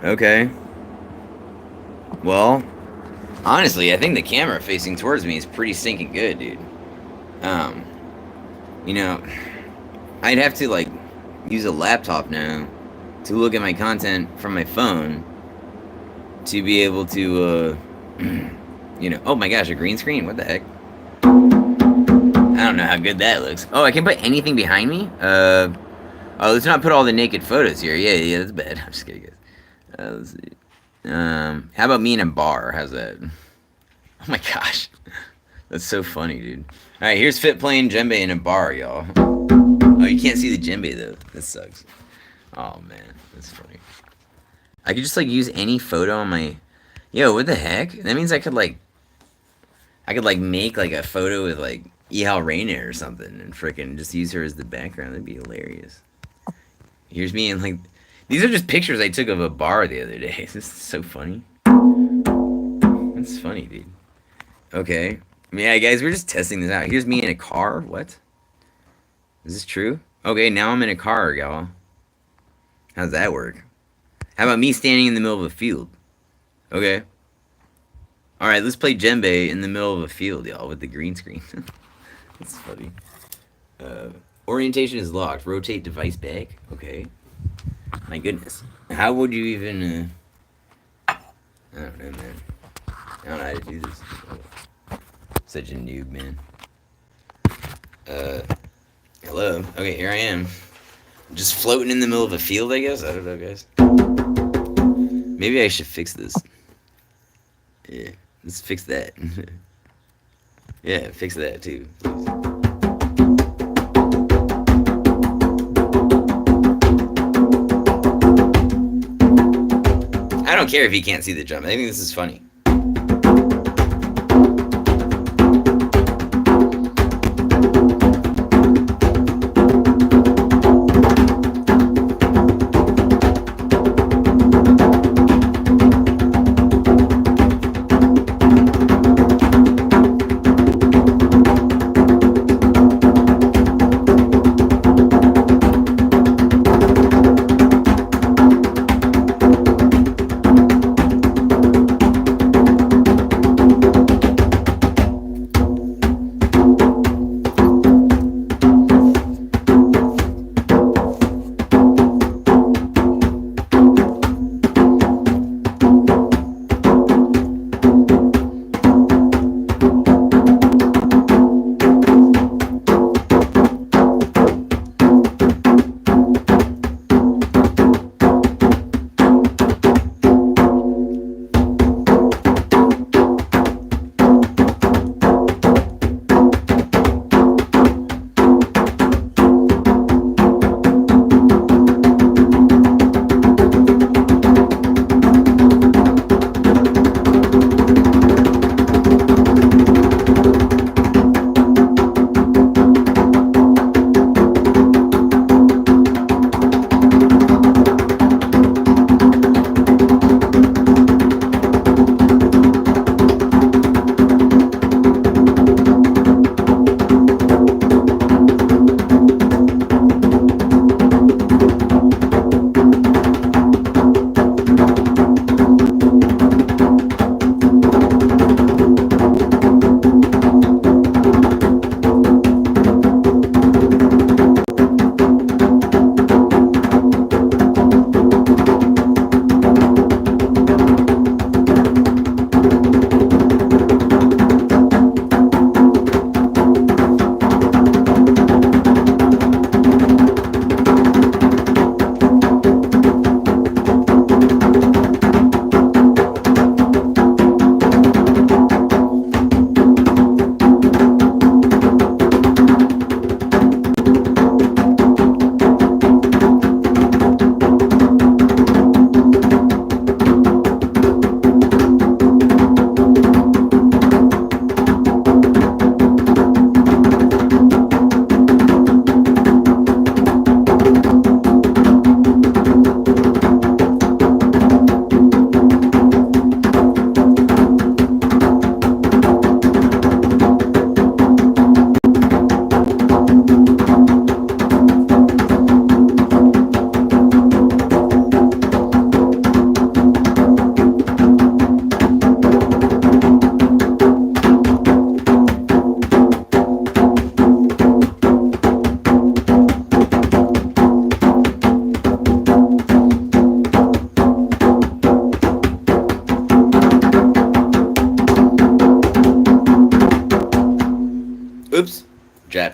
Okay. Well, honestly, I think the camera facing towards me is pretty stinking good, dude. Um, you know, I'd have to like use a laptop now to look at my content from my phone to be able to, oh my gosh, a green screen? What the heck? I don't know how good that looks. Oh, I can put anything behind me? Oh, let's not put all the naked photos here. Yeah, that's bad. I'm just kidding, guys. Let's see. How about me in a bar? How's that? Oh my gosh. That's so funny, dude. Alright, here's Fit playing djembe in a bar, y'all. Oh, you can't see the djembe, though. That sucks. Oh, man. That's funny. I could just, like, use any photo on my... Yo, what the heck? That means I could, like... make, like, a photo with, like, Ihal Reina or something and frickin' just use her as the background. That'd be hilarious. Here's me in, like... These are just pictures I took of a bar the other day. This is so funny. That's funny, dude. Okay. Yeah, guys, we're just testing this out. Here's me in a car. What? Is this true? Okay, now I'm in a car, y'all. How's that work? How about me standing in the middle of a field? Okay. Alright, let's play djembe in the middle of a field, y'all, with the green screen. That's funny. Orientation is locked. Rotate device back. Okay. My goodness. How would you even, I don't know, man. I don't know how to do this. Such a noob, man. Hello? Okay, here I am. Just floating in the middle of a field, I guess? I don't know, guys. Maybe I should fix this. Yeah, let's fix that. Yeah, fix that, too. Please. I don't care if you can't see the jump. I think this is funny.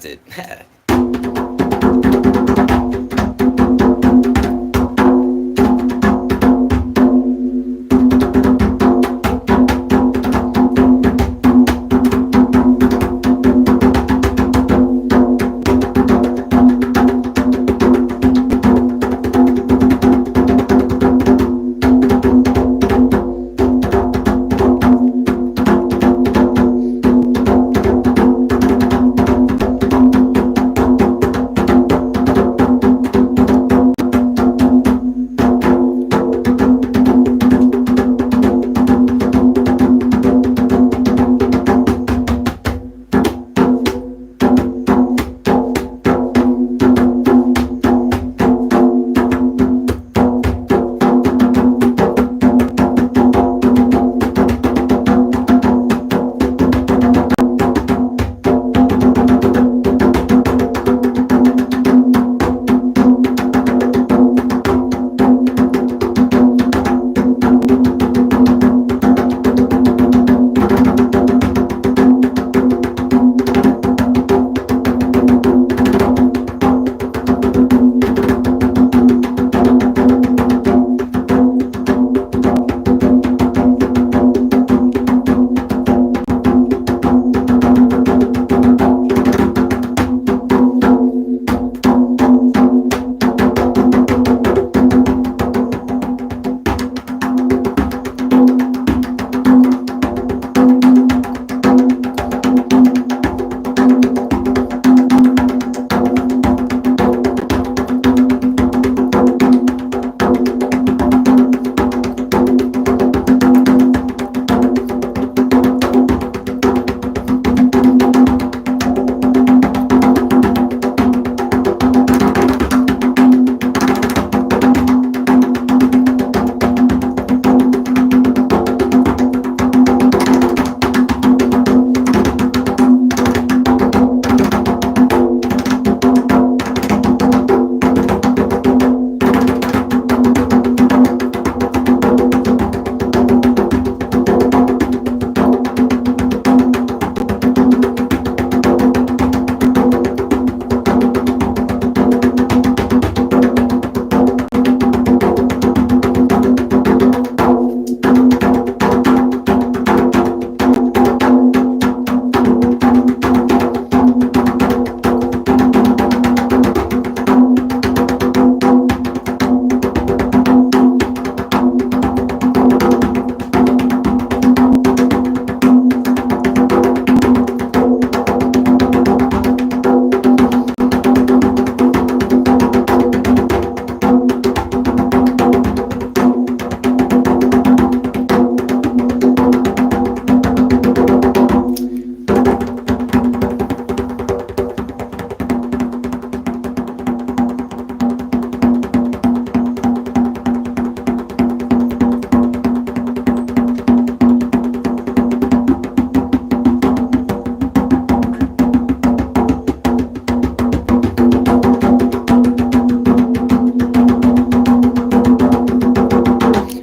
left it.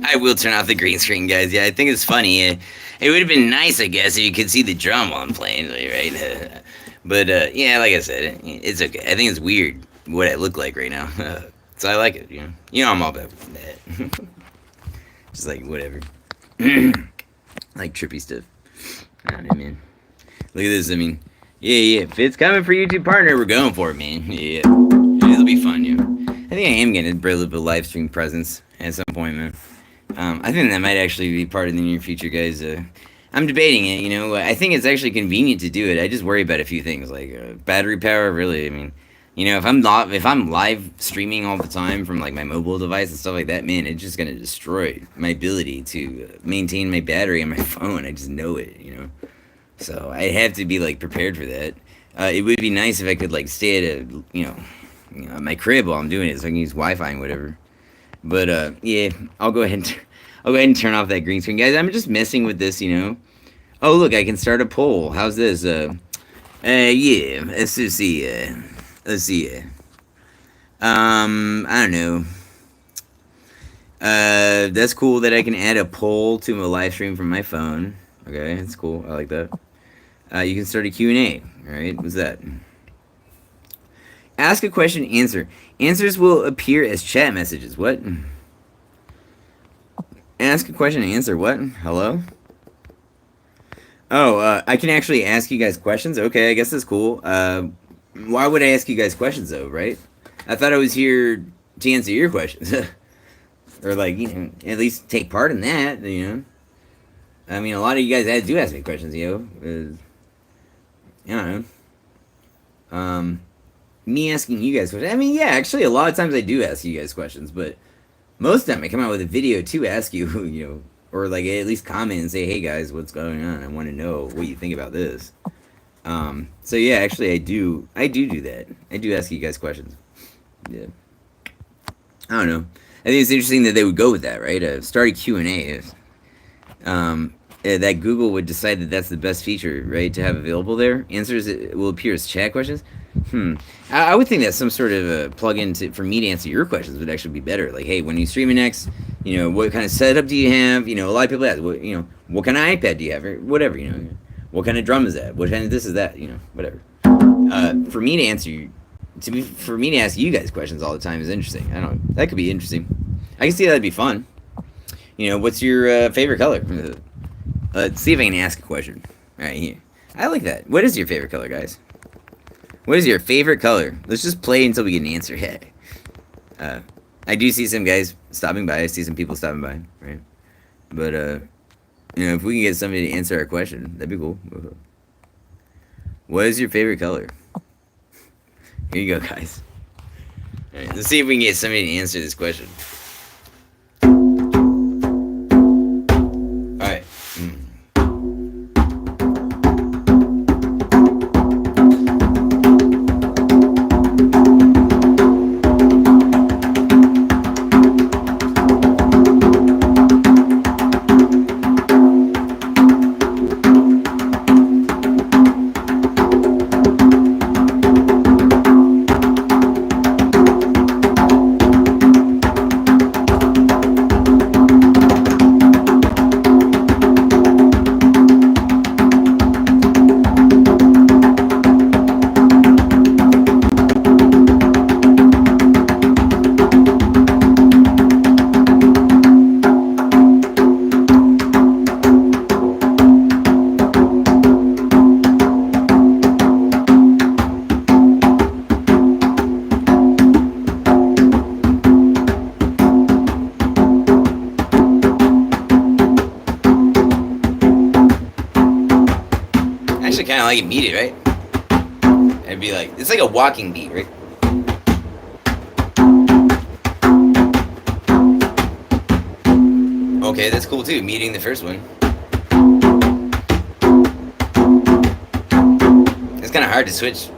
I will turn off the green screen, guys. Yeah, I think it's funny. It would have been nice, I guess, if you could see the drum while I'm playing, right? But yeah, like I said, it's okay. I think it's weird what I look like right now, so I like it. You know, I'm all about that. Just like whatever, like trippy stuff. I don't know, man. Look at this. I mean, yeah. If it's coming for YouTube partner, we're going for it, man. Yeah, it'll be fun, I think I am getting a bit of a live stream presence at some point, man. I think that might actually be part of the near future, guys. I'm debating it. I think it's actually convenient to do it. I just worry about a few things, like battery power. Really, I mean, if I'm live streaming all the time from like my mobile device and stuff like that, man, it's just gonna destroy my ability to maintain my battery on my phone. I just know it. So I have to be like prepared for that. It would be nice if I could like stay at my crib while I'm doing it, so I can use Wi-Fi and whatever. But yeah, I'll go ahead and turn off that green screen, guys. I'm just messing with this. Oh, look, I can start a poll. How's this? Yeah. Let's just see. Let's see. I don't know. That's cool that I can add a poll to my live stream from my phone. Okay, that's cool. I like that. You can start a Q&A. All right, what's that? Ask a question, answer. Answers will appear as chat messages. What? Ask a question, answer. What? Hello? Oh, I can actually ask you guys questions? Okay, I guess that's cool. Why would I ask you guys questions, though, right? I thought I was here to answer your questions. Or, like, you know, at least take part in that, you know? I mean, a lot of you guys do ask me questions, you know? I don't know. Me asking you guys questions. I mean, yeah, actually, a lot of times I do ask you guys questions, but most of the time I come out with a video to ask you, you know, or like at least comment and say, hey guys, what's going on? I want to know what you think about this. So yeah, actually, I do that. I do ask you guys questions. Yeah. I don't know. I think it's interesting that they would go with that, right? Start a Q&A. That Google would decide that that's the best feature, right, to have available there. Answers will appear as chat questions. I would think that some sort of a plug-in for me to answer your questions would actually be better. Like, hey, when you streaming next, you know, what kind of setup do you have? You know, a lot of people ask, you know, what kind of iPad do you have? Or whatever, you know, what kind of drum is that? What kind of this is that? You know, whatever. For me to answer, for me to ask you guys questions all the time is interesting. I don't know. That could be interesting. I can see that'd be fun. You know, what's your favorite color? Let's see if I can ask a question. All right, here. I like that. What is your favorite color, guys? What is your favorite color? Let's just play until we get an answer. Hey. I do see some guys stopping by. I see some people stopping by, right? But, you know, if we can get somebody to answer our question, that'd be cool. What is your favorite color? Here you go, guys. All right, let's see if we can get somebody to answer this question. Kind of like it beat it, right? It'd be like, it's like a walking beat, right? Okay, that's cool too, meeting the first one. It's kind of hard to switch.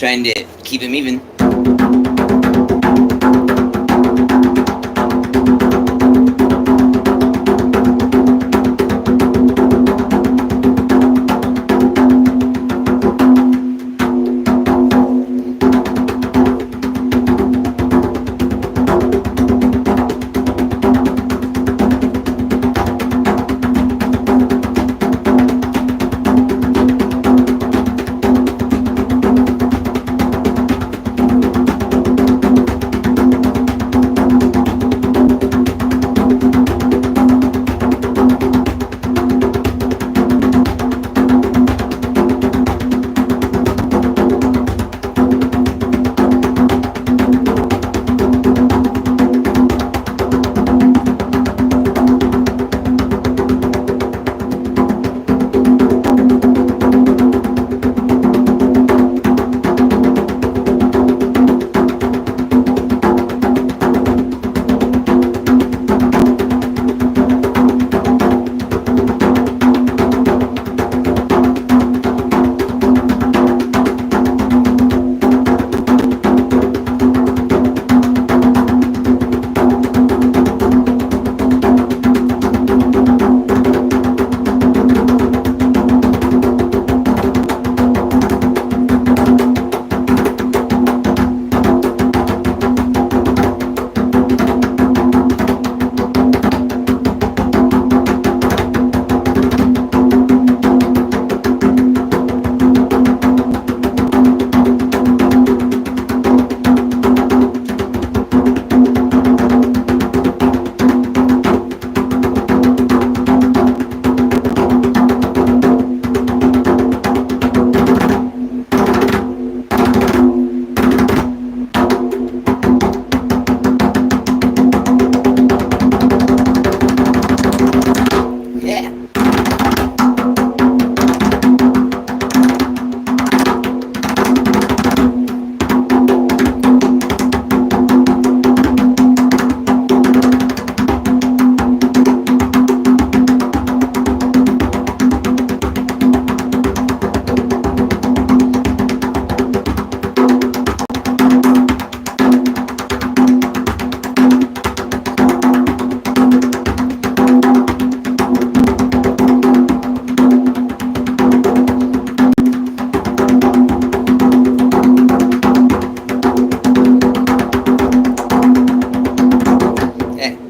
trying to keep him even.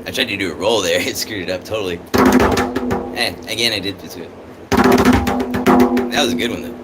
I tried to do a roll there. It screwed it up totally. Again, I did this good. That was a good one, though.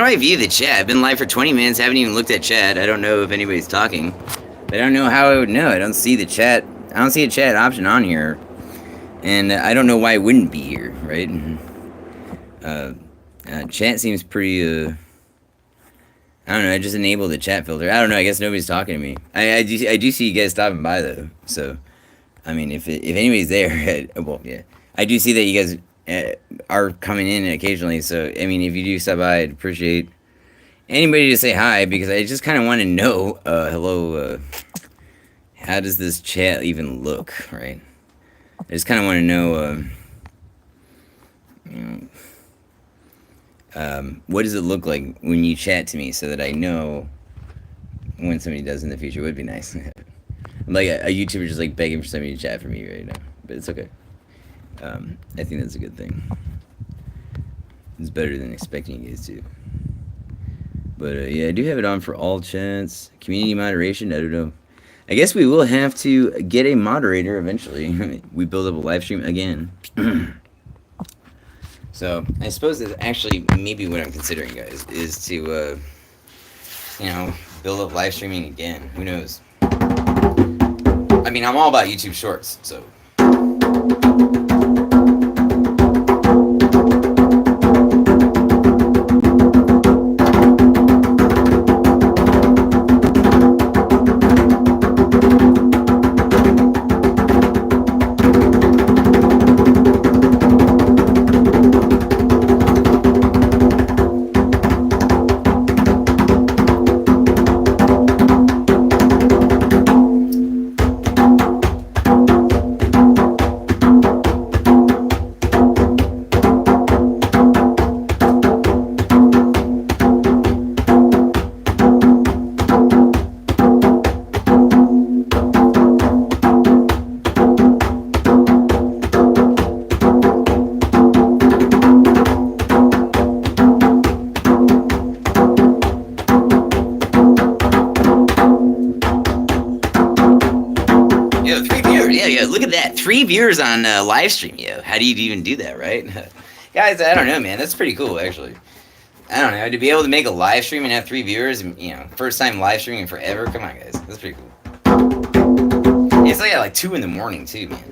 I view the chat? I've been live for 20 minutes, haven't even looked at chat. I don't know if anybody's talking. But I don't know how I would know. I don't see the chat. I don't see a chat option on here. And I don't know why it wouldn't be here, right? Chat seems pretty, I don't know, I just enabled the chat filter. I don't know, I guess nobody's talking to me. I do see you guys stopping by, though. So, I mean, if anybody's there, well, yeah. I do see that you guys are coming in occasionally, so I mean, if you do stop by, I'd appreciate anybody to say hi, because I just kind of want to know, hello, how does this chat even look, right? I just kind of want to know, you know, what does it look like when you chat to me, so that I know when somebody does in the future would be nice. I'm like a YouTuber just like begging for somebody to chat for me right now, but it's okay. I think that's a good thing. It's better than expecting you guys to. But yeah, I do have it on for all chats. Community moderation, I don't know. I guess we will have to get a moderator eventually. We build up a live stream again. So I suppose that actually maybe what I'm considering, guys, is to build up live streaming again. Who knows? I mean, I'm all about YouTube Shorts, so. Look at that. 3 viewers on live stream, yo. How do you even do that, right? Guys, I don't know, man. That's pretty cool, actually. I don't know. To be able to make a live stream and have 3 viewers, first time live streaming forever. Come on, guys. That's pretty cool. It's like 2 in the morning, too, man.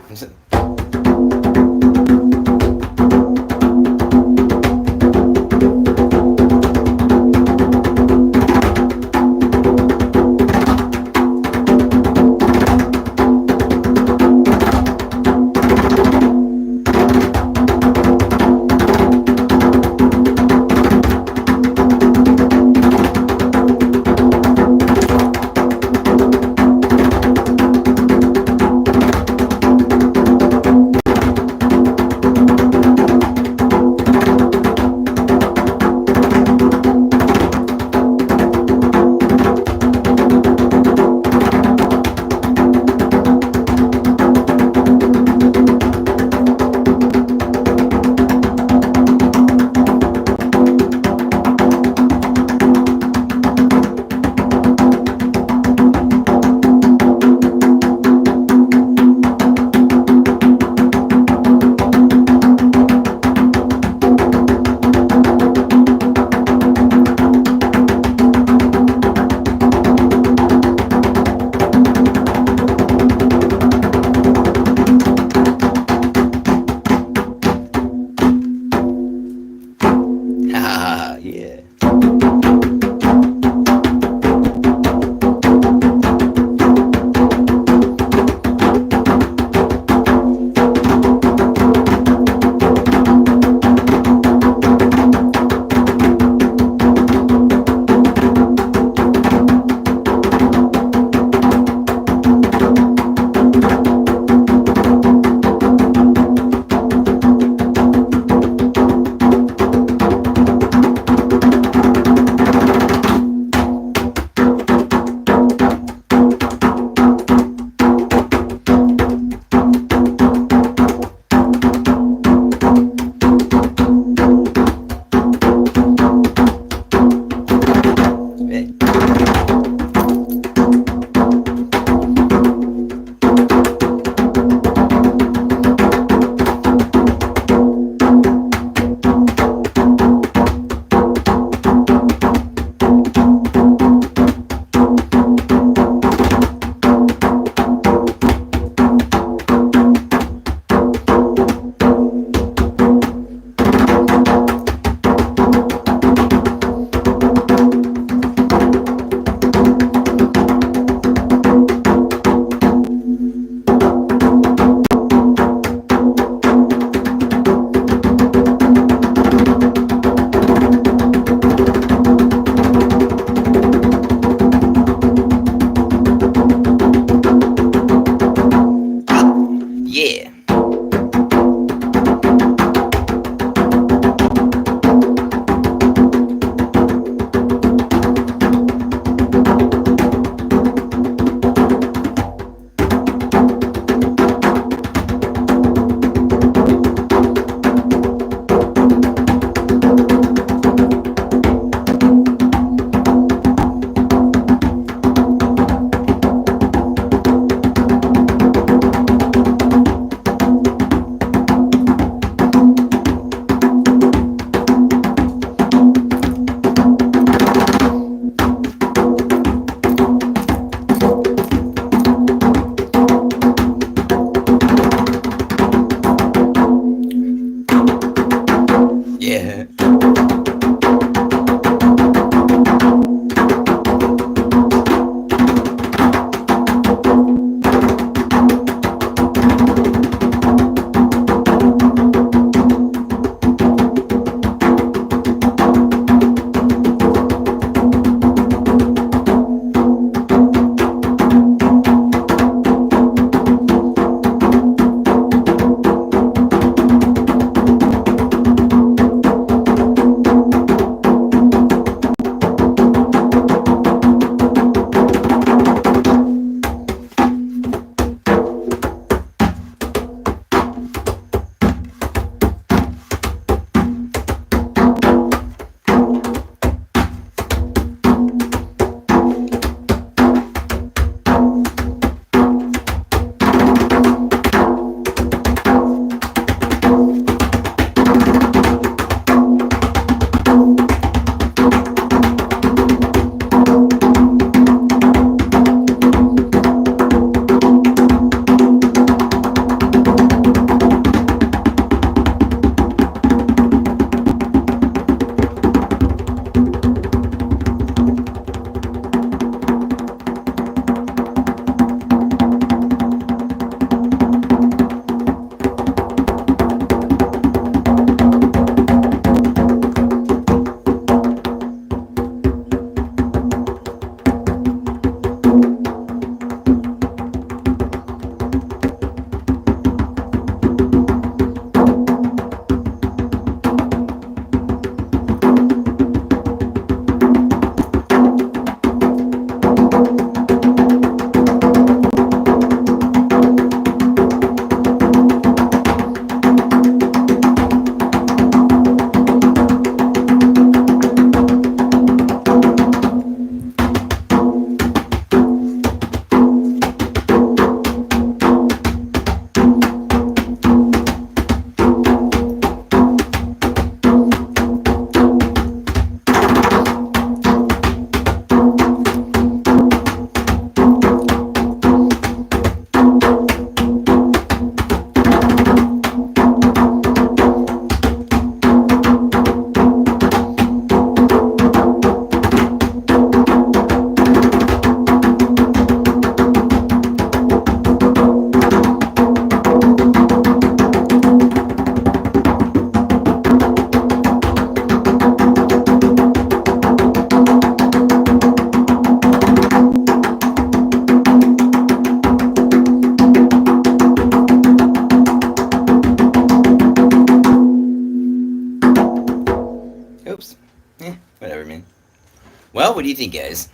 Well, what do you think, guys?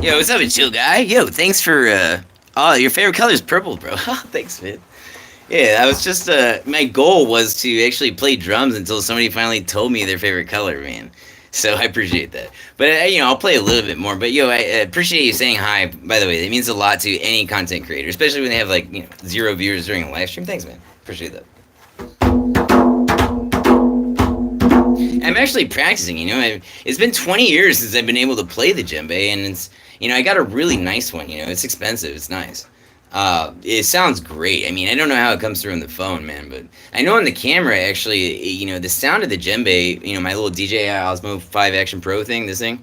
Yo, what's up, chill guy? Yo, thanks for oh, your favorite color is purple, bro. Thanks, man. Yeah, I was just my goal was to actually play drums until somebody finally told me their favorite color, man. So I appreciate that. But I'll play a little bit more. But yo, I appreciate you saying hi. By the way, it means a lot to any content creator, especially when they have like 0 viewers during a live stream. Thanks, man. Appreciate that. I'm actually practicing. It's been 20 years since I've been able to play the djembe, and it's I got a really nice one. It's expensive. It's nice. It sounds great. I mean, I don't know how it comes through on the phone, man, but I know on the camera, actually, the sound of the djembe, my little DJI Osmo 5 Action Pro thing, this thing,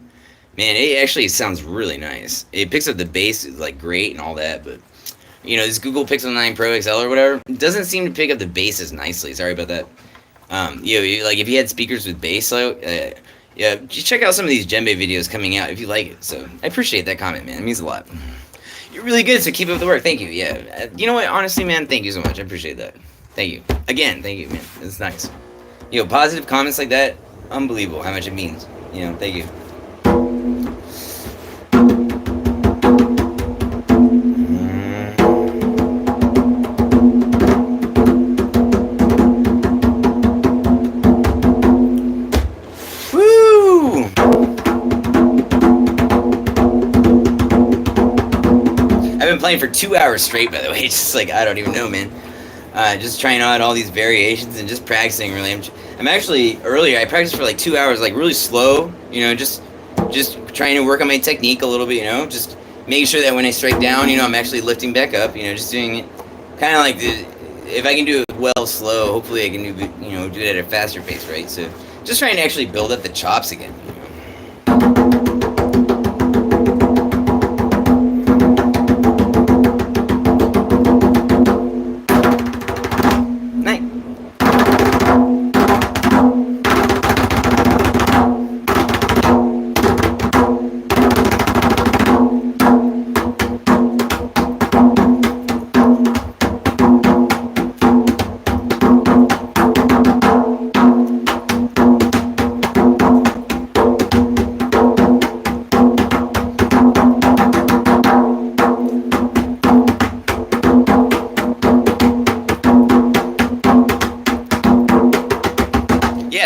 man, it actually sounds really nice. It picks up the bass, like, great and all that, but, this Google Pixel 9 Pro XL or whatever, it doesn't seem to pick up the bass as nicely. Sorry about that. Like, if you had speakers with bass, yeah, just check out some of these djembe videos coming out if you like it. So, I appreciate that comment, man. It means a lot. You're really good, so keep up the work. Thank you. Yeah. You know what? Honestly, man, thank you so much. I appreciate that. Thank you. Again, thank you, man. It's nice. Positive comments like that, unbelievable how much it means. Thank you. Playing for 2 hours straight, by the way. It's just like, I don't even know, man. Just trying out all these variations and just practicing, really. I'm actually, earlier, I practiced for like 2 hours, like really slow, just trying to work on my technique a little bit, just making sure that when I strike down, I'm actually lifting back up, just doing it kind of like, if I can do it well slow, hopefully I can do it at a faster pace, right? So just trying to actually build up the chops again.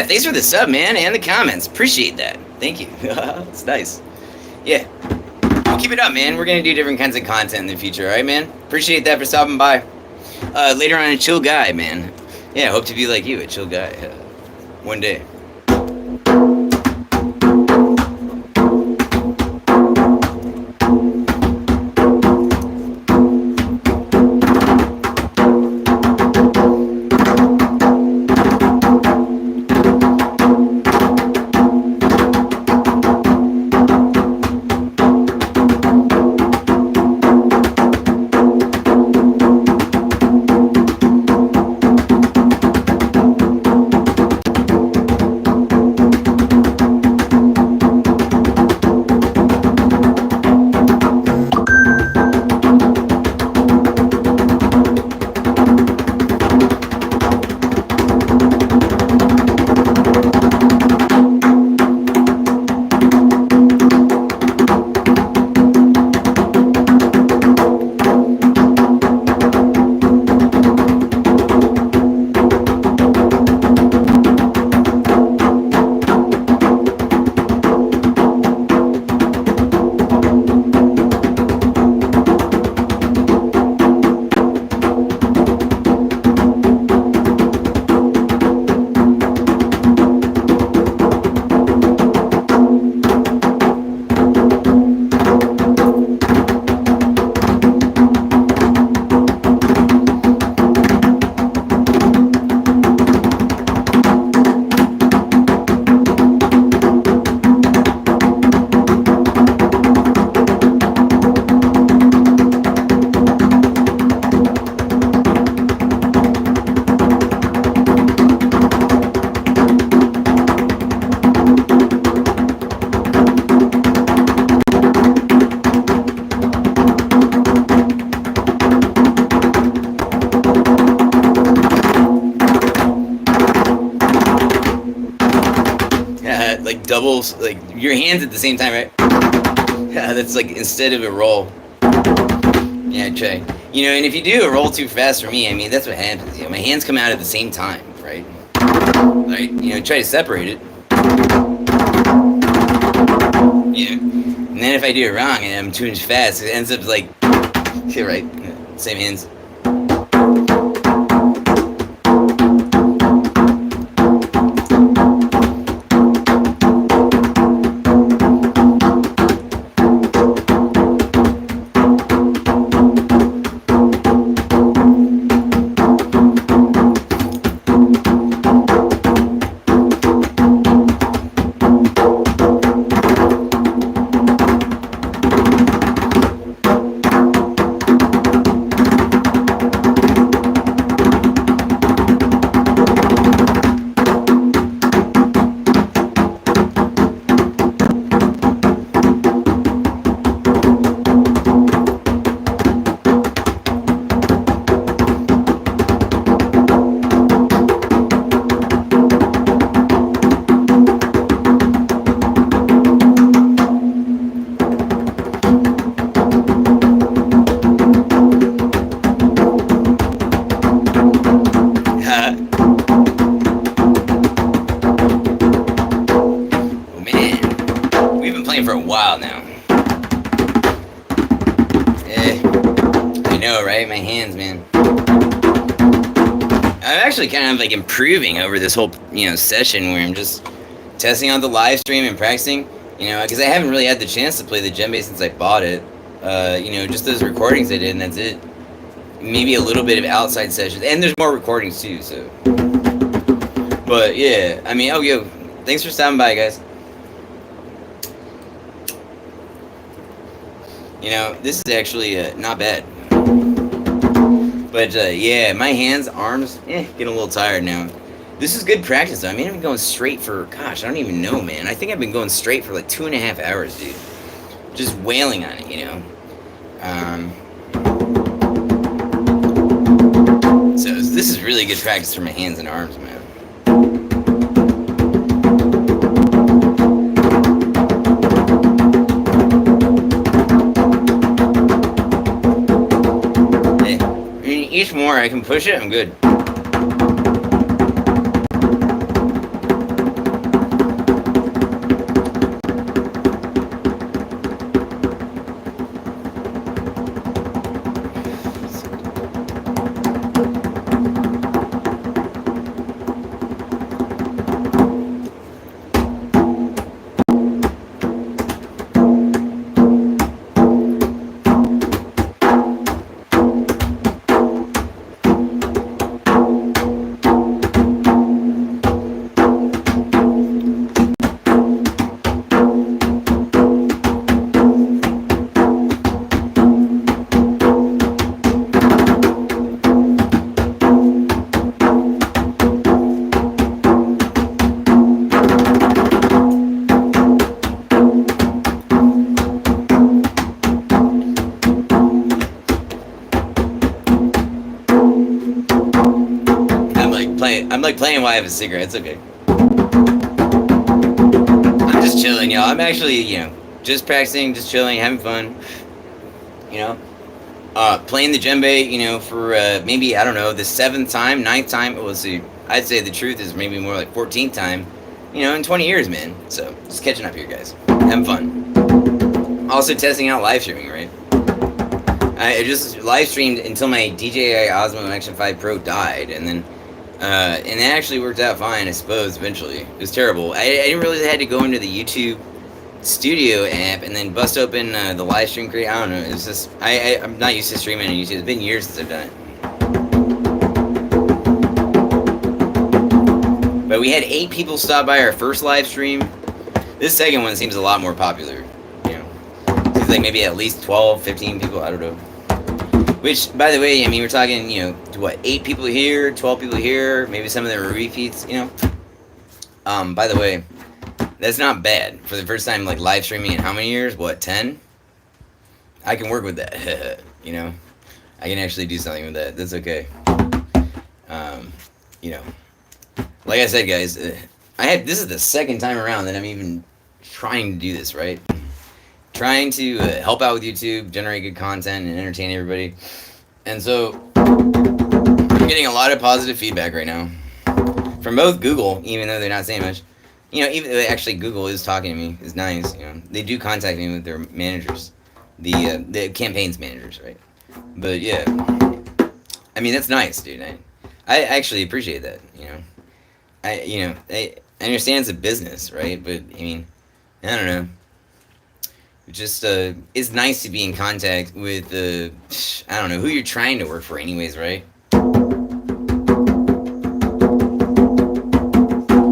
Thanks for the sub, man, and the comments. Appreciate that. Thank you. It's nice. Yeah. We'll keep it up, man. We're going to do different kinds of content in the future, alright, man? Appreciate that for stopping by. Later on, a chill guy, man. Yeah, hope to be like you, a chill guy. One day. doubles, like your hands at the same time, right? Yeah, that's like instead of a roll. Yeah, try. You know, and if you do a roll too fast for me, I mean, that's what happens. You know, my hands come out at the same time, right? Right? You know, try to separate it. Yeah. And then if I do it wrong and I'm too much fast, it ends up like, yeah, right? Same hands. For a while now. I know, right? My hands, man. I'm actually kind of like improving over this whole, session where I'm just testing out the live stream and practicing, because I haven't really had the chance to play the djembe since I bought it. Just those recordings I did, and that's it. Maybe a little bit of outside sessions, and there's more recordings too, so. But yeah, I mean, yo, thanks for stopping by, guys. This is actually not bad. But yeah, my hands, arms, getting a little tired now. This is good practice though. I mean, I've been going straight for, gosh, I don't even know, man. I think I've been going straight for like 2.5 hours, dude. Just wailing on it, So this is really good practice for my hands and arms, man. Each more I can push it, I'm good. I'm like playing while I have a cigarette. It's okay. I'm just chilling, y'all. I'm actually, just practicing, just chilling, having fun. Playing the djembe, for maybe, I don't know, the 7th time, 9th time. We'll see. I'd say the truth is maybe more like 14th time, in 20 years, man. So, just catching up here, guys. Having fun. Also testing out live streaming, right? I just live streamed until my DJI Osmo Action 5 Pro died, and then and it actually worked out fine, I suppose, eventually. It was terrible. I didn't realize I had to go into the YouTube Studio app and then bust open the live stream create. I don't know. It's just, I'm not used to streaming on YouTube. It's been years since I've done it. But we had 8 people stop by our first live stream. This second one seems a lot more popular. Seems like maybe at least 12, 15 people. I don't know. Which, by the way, I mean, we're talking, 8 people here, 12 people here, maybe some of them are repeats, By the way, that's not bad. For the first time, like, live streaming in how many years? What, 10? I can work with that, I can actually do something with that. That's okay. Like I said, guys, this is the second time around that I'm even trying to do this, right? Trying to help out with YouTube, generate good content, and entertain everybody. And so I'm getting a lot of positive feedback right now from both Google, even though they're not saying much. You know, even actually Google is talking to me. Is nice. You know, they do contact me with their managers, the campaigns managers, right? But yeah, I mean that's nice, dude. I actually appreciate that. You know, I understand it's a business, right? But I mean, I don't know. Just it's nice to be in contact with I don't know who you're trying to work for, anyways, right?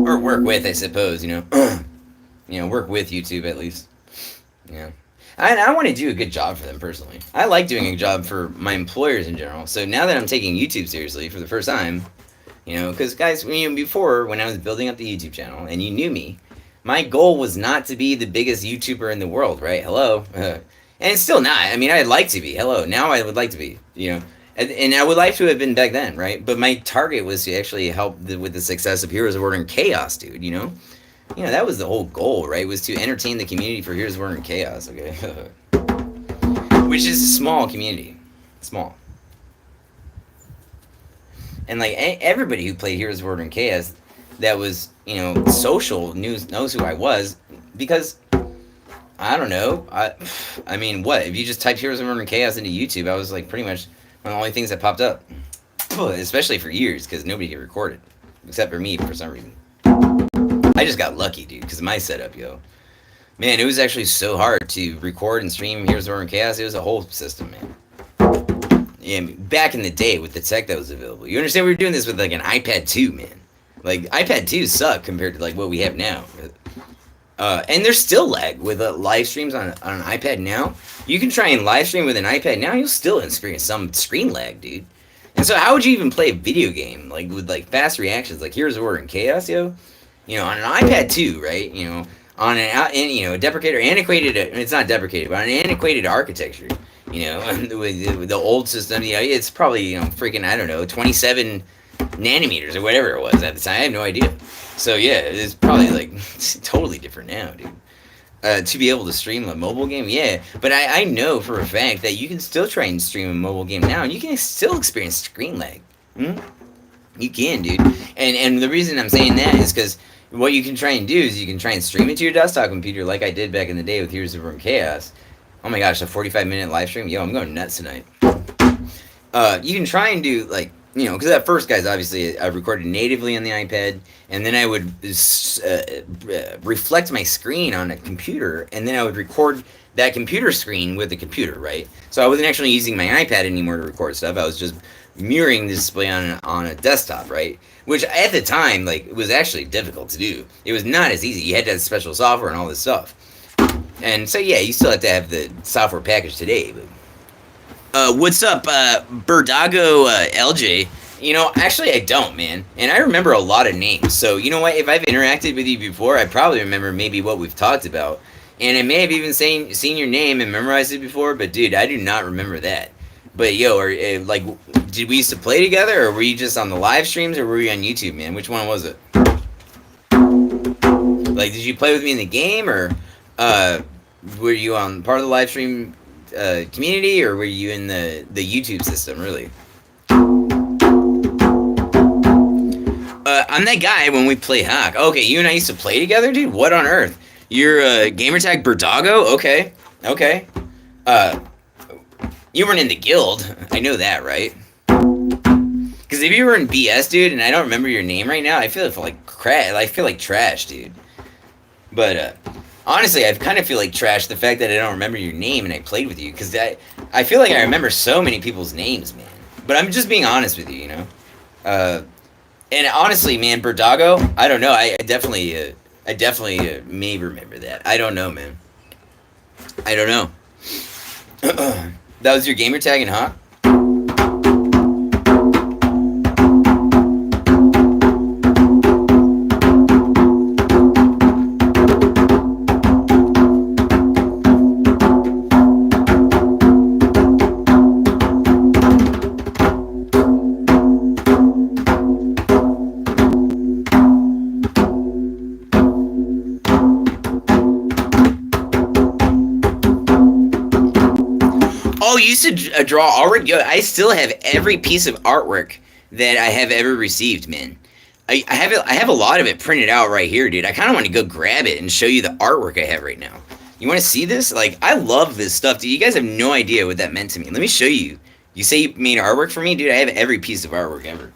Or work with, I suppose. You know, work with YouTube at least. Yeah. I want to do a good job for them personally. I like doing a job for my employers in general. So now that I'm taking YouTube seriously for the first time, because guys, before when I was building up the YouTube channel and you knew me, my goal was not to be the biggest YouTuber in the world, right? Hello. And it's still not. I mean, I'd like to be. Hello. Now I would like to be, And I would like to have been back then, right? But my target was to actually help with the success of Heroes of Order and Chaos, dude, that was the whole goal, right? Was to entertain the community for Heroes of Order and Chaos, okay? Which is a small community. Small. And, like, everybody who played Heroes of Order and Chaos that was, social knows who I was because, I don't know. I mean, what? If you just typed Heroes of Order and Chaos into YouTube, I was, like, pretty much one of the only things that popped up. Especially for years, because nobody could record it. Except for me, for some reason. I just got lucky, dude, because of my setup, yo. Man, it was actually so hard to record and stream Heroes of Order and Chaos. It was a whole system, man. Yeah, back in the day with the tech that was available. You understand we were doing this with, like, an iPad 2, man. Like, iPad 2 suck compared to, like, what we have now. And there's still lag with live streams on an iPad now. You can try and live stream with an iPad now, you'll still experience some screen lag, dude. And so how would you even play a video game, like, with, like, fast reactions, like Heroes of Order and Chaos, yo? On an iPad 2, right? On a deprecated, antiquated, it's not deprecated, but an antiquated architecture, with the old system, it's probably, freaking, I don't know, 27 nanometers or whatever it was at the time. I have no idea. So, yeah, it's probably, like, totally different now, dude. To be able to stream a mobile game, yeah. But I know for a fact that you can still try and stream a mobile game now, and you can still experience screen lag. You can, dude. And the reason I'm saying that is because what you can try and do is you can try and stream it to your desktop computer like I did back in the day with Heroes of Order and Chaos. Oh my gosh, a 45-minute live stream? Yo, I'm going nuts tonight. You can try and do, like, because at first, guys, obviously, I recorded natively on the iPad, and then I would reflect my screen on a computer, and then I would record that computer screen with the computer, right? So I wasn't actually using my iPad anymore to record stuff. I was just mirroring the display on a desktop, right? Which at the time, like, it was actually difficult to do. It was not as easy. You had to have special software and all this stuff. And so, yeah, you still have to have the software package today. But what's up, Birdago LJ? Actually, I don't, man. And I remember a lot of names. So, you know what? If I've interacted with you before, I probably remember maybe what we've talked about. And I may have even seen your name and memorized it before, but, dude, I do not remember that. But, yo, did we used to play together, or were you just on the live streams, or were you on YouTube, man? Which one was it? Like, did you play with me in the game, or were you on part of the live stream community, or were you in the YouTube system, really? I'm that guy when we play Hawk. Okay, you and I used to play together, dude? What on earth? You're gamertag Birdago? Okay. You weren't in the guild. I know that, right? Because if you were in BS, dude, and I don't remember your name right now, I feel like trash, dude. But honestly, I kind of feel like trash the fact that I don't remember your name and I played with you, because I feel like I remember so many people's names, man. But I'm just being honest with you, And honestly, man, Birdago, I don't know. I definitely may remember that. I don't know, man. I don't know. That was your gamer tag in Hawk? to draw artwork. Yo, I still have every piece of artwork that I have ever received, man. I have it. I have a lot of it printed out right here, dude. I kind of want to go grab it and show you the artwork I have right now. You want to see this? Like, I love this stuff, dude. You guys have no idea what that meant to me. Let me show you. You say you made artwork for me, dude. I have every piece of artwork ever.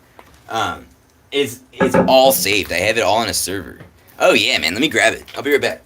It's all saved. I have it all on a server. Oh yeah, man. Let me grab it. I'll be right back.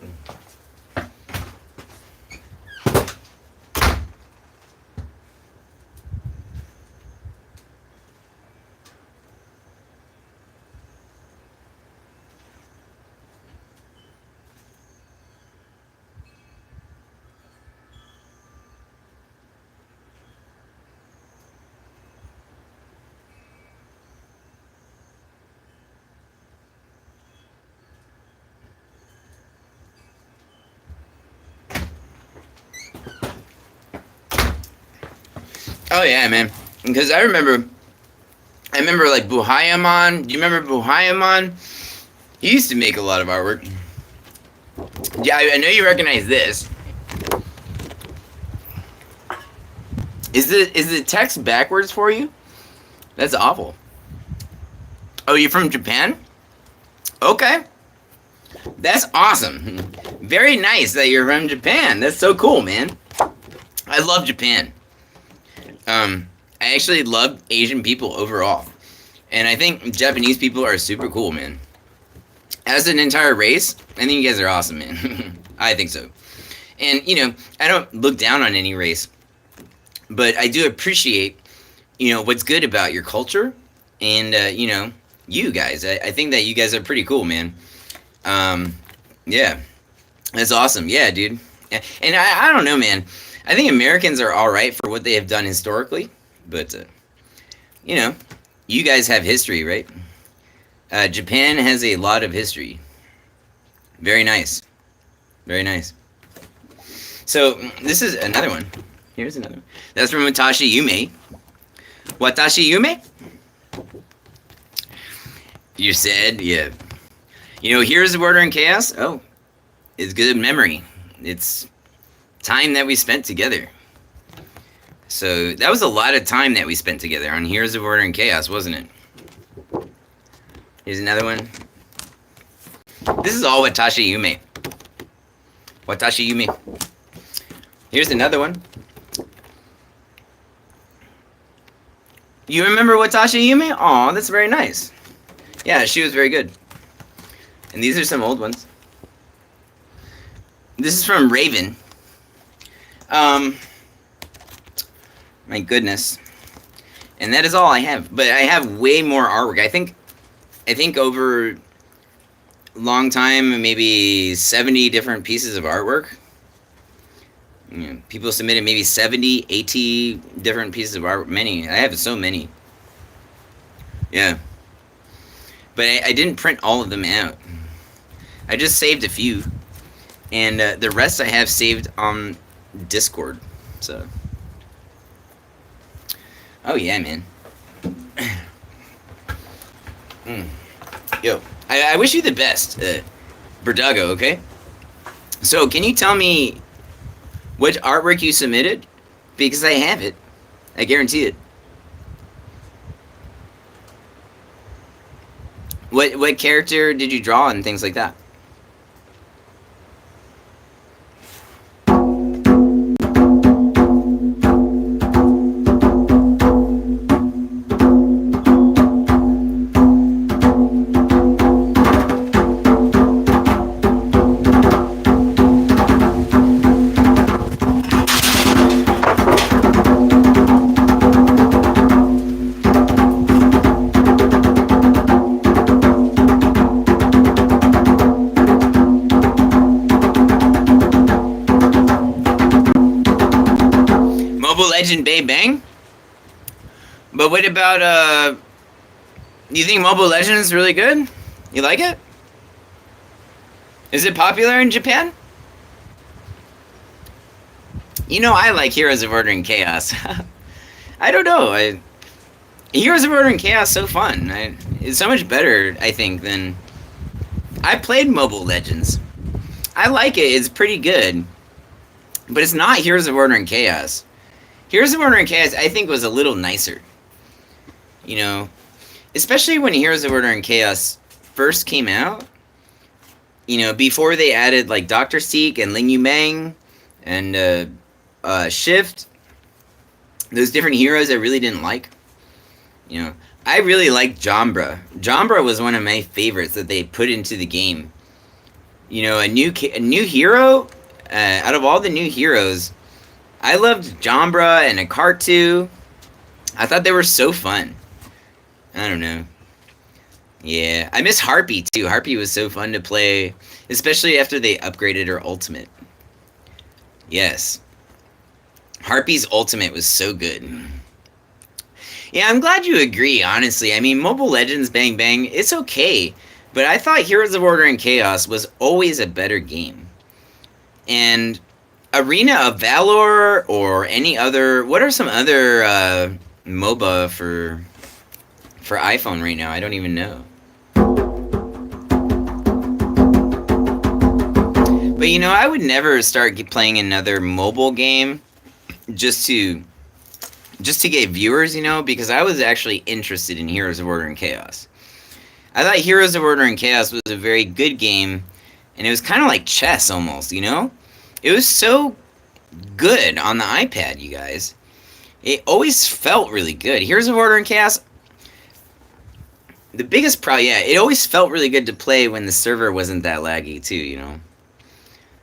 Oh yeah, man. Because I remember like Buhayaman. Do you remember Buhayaman? He used to make a lot of artwork. Yeah, I know you recognize this. Is the text backwards for you? That's awful. Oh, you're from Japan? Okay. That's awesome. Very nice that you're from Japan. That's so cool, man. I love Japan. I actually love Asian people overall. And I think Japanese people are super cool, man. As an entire race, I think you guys are awesome, man. I think so. And, you know, I don't look down on any race. But I do appreciate, you know, what's good about your culture. And, you know, you guys. I think that you guys are pretty cool, man. Yeah. That's awesome. Yeah, dude. And I don't know, man. I think Americans are all right for what they have done historically, but you know, you guys have history, right? Japan has a lot of history. Very nice, very nice. So this is another one. Here's another one. That's from Watashi Yume. Watashi Yume? You said, yeah. You know, here's the Order in Chaos. Oh, it's good memory. It's time that we spent together. So that was a lot of time that we spent together on Heroes of Order and Chaos, wasn't it? Here's another one. This is all Watashi Yume. Watashi Yume. Here's another one. You remember Watashi Yume? Aw, that's very nice. Yeah, she was very good. And these are some old ones. This is from Raven. My goodness. And that is all I have. But I have way more artwork. I think over a long time, maybe 70 different pieces of artwork. You know, people submitted maybe 70, 80 different pieces of artwork. Many. I have so many. Yeah. But I didn't print all of them out. I just saved a few. And the rest I have saved on Discord. So. Oh yeah, man. Yo, I wish you the best, Berdago, okay? So, can you tell me what artwork you submitted? Because I have it. I guarantee it. What character did you draw and things like that? Legend Bay Bang? But what about, you think Mobile Legends is really good? You like it? Is it popular in Japan? You know, I like Heroes of Order and Chaos. I don't know. Heroes of Order and Chaos is so fun. It's so much better, I think, than... I played Mobile Legends. I like it. It's pretty good. But it's not Heroes of Order and Chaos. Heroes of Order and Chaos, I think, was a little nicer. You know, especially when Heroes of Order and Chaos first came out. You know, before they added like Doctor Seek and Ling Yu Meng and Shift, those different heroes I really didn't like. You know, I really liked Jombra. Jombra was one of my favorites that they put into the game. You know, a new hero. Out of all the new heroes, I loved Jombra and Akartu. I thought they were so fun. I don't know. Yeah, I miss Harpy too. Harpy was so fun to play, especially after they upgraded her ultimate. Yes. Harpy's ultimate was so good. Yeah, I'm glad you agree, honestly. I mean, Mobile Legends Bang Bang, it's okay. But I thought Heroes of Order and Chaos was always a better game. And Arena of Valor or any other... What are some other MOBA for iPhone right now? I don't even know. But, you know, I would never start playing another mobile game just to get viewers, you know, because I was actually interested in Heroes of Order and Chaos. I thought Heroes of Order and Chaos was a very good game, and it was kind of like chess almost, you know? It was so good on the iPad, you guys. It always felt really good. Heroes of Order and Chaos, the biggest problem, yeah, it always felt really good to play when the server wasn't that laggy too, you know?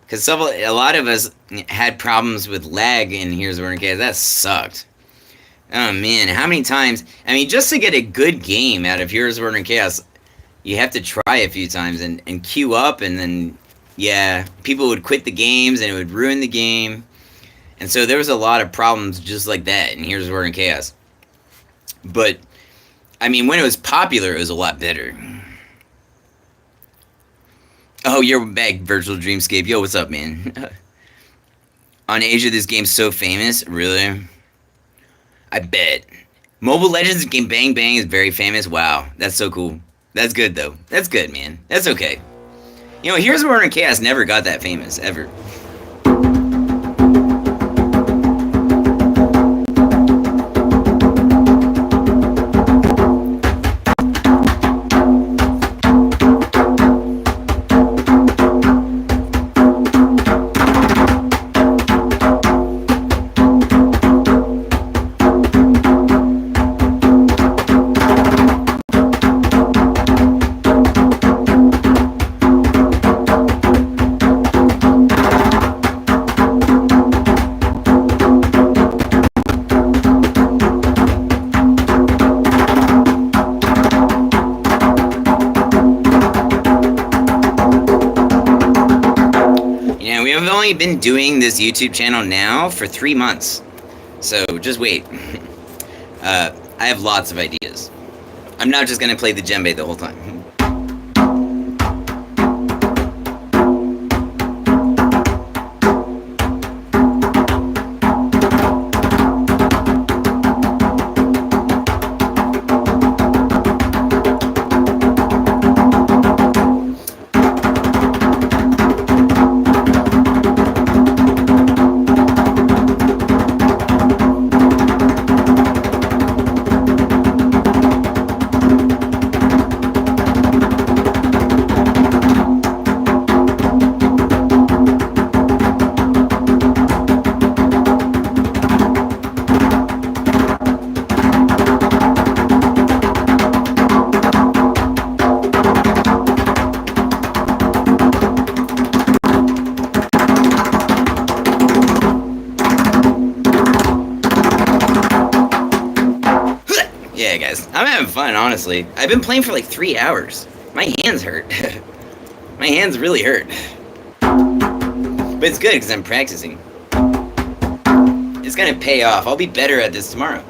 Because a lot of us had problems with lag in Heroes of Order and Chaos. That sucked. Oh man, how many times... I mean, just to get a good game out of Heroes of Order and Chaos, you have to try a few times and queue up, and then, yeah, people would quit the games and it would ruin the game. And so there was a lot of problems just like that in Heroes of Order and Chaos. But, I mean, when it was popular, it was a lot better. Oh, you're back, Virtual Dreamscape. Yo, what's up, man? On Asia, this game's so famous? Really? I bet. Mobile Legends game Bang Bang is very famous. Wow, that's so cool. That's good, though. That's good, man. That's okay. You know, Heroes of Order and Chaos never got that famous, ever. Been doing this YouTube channel now for 3 months, so just wait. I have lots of ideas. I'm not just gonna play the djembe the whole time. Yeah, guys, I'm having fun, honestly. I've been playing for like 3 hours. My hands hurt. My hands really hurt. But it's good because I'm practicing. It's gonna pay off. I'll be better at this tomorrow.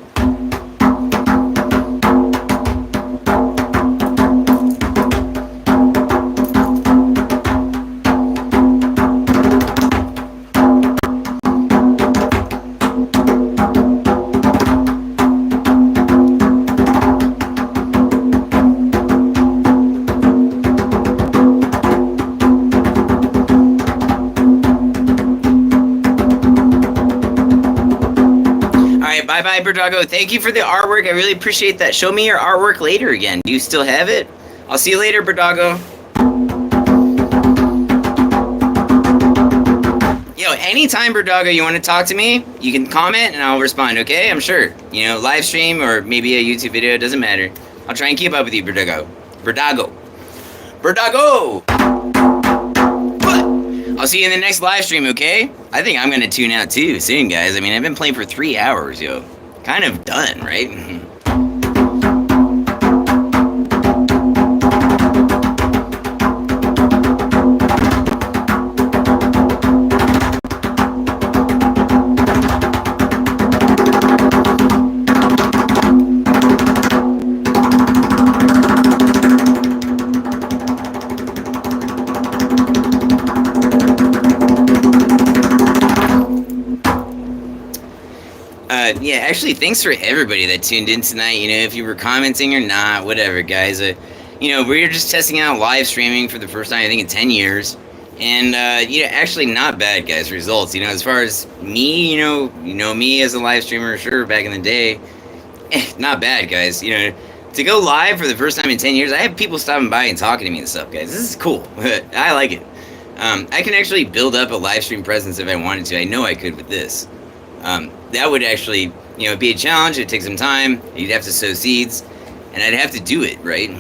Bye-bye, Berdago. Thank you for the artwork. I really appreciate that. Show me your artwork later again. Do you still have it? I'll see you later, Berdago. Yo, anytime, Berdago, you want to talk to me, you can comment and I'll respond, okay? I'm sure. You know, live stream or maybe a YouTube video, doesn't matter. I'll try and keep up with you, Berdago. Berdago. Berdago! I'll see you in the next live stream, okay? I think I'm gonna tune out too soon, guys. I mean, I've been playing for 3 hours, yo. Kind of done, right? Yeah, actually, thanks for everybody that tuned in tonight. You know, if you were commenting or not, whatever, guys. You know, we're just testing out live streaming for the first time, I think, in 10 years. And, you know, actually not bad, guys, results. You know, as far as me, you know me as a live streamer, sure, back in the day. Not bad, guys. You know, to go live for the first time in 10 years, I have people stopping by and talking to me and stuff, guys. This is cool. I like it. I can actually build up a live stream presence if I wanted to. I know I could with this. That would actually, you know, be a challenge. It'd take some time. You'd have to sow seeds, and I'd have to do it, right?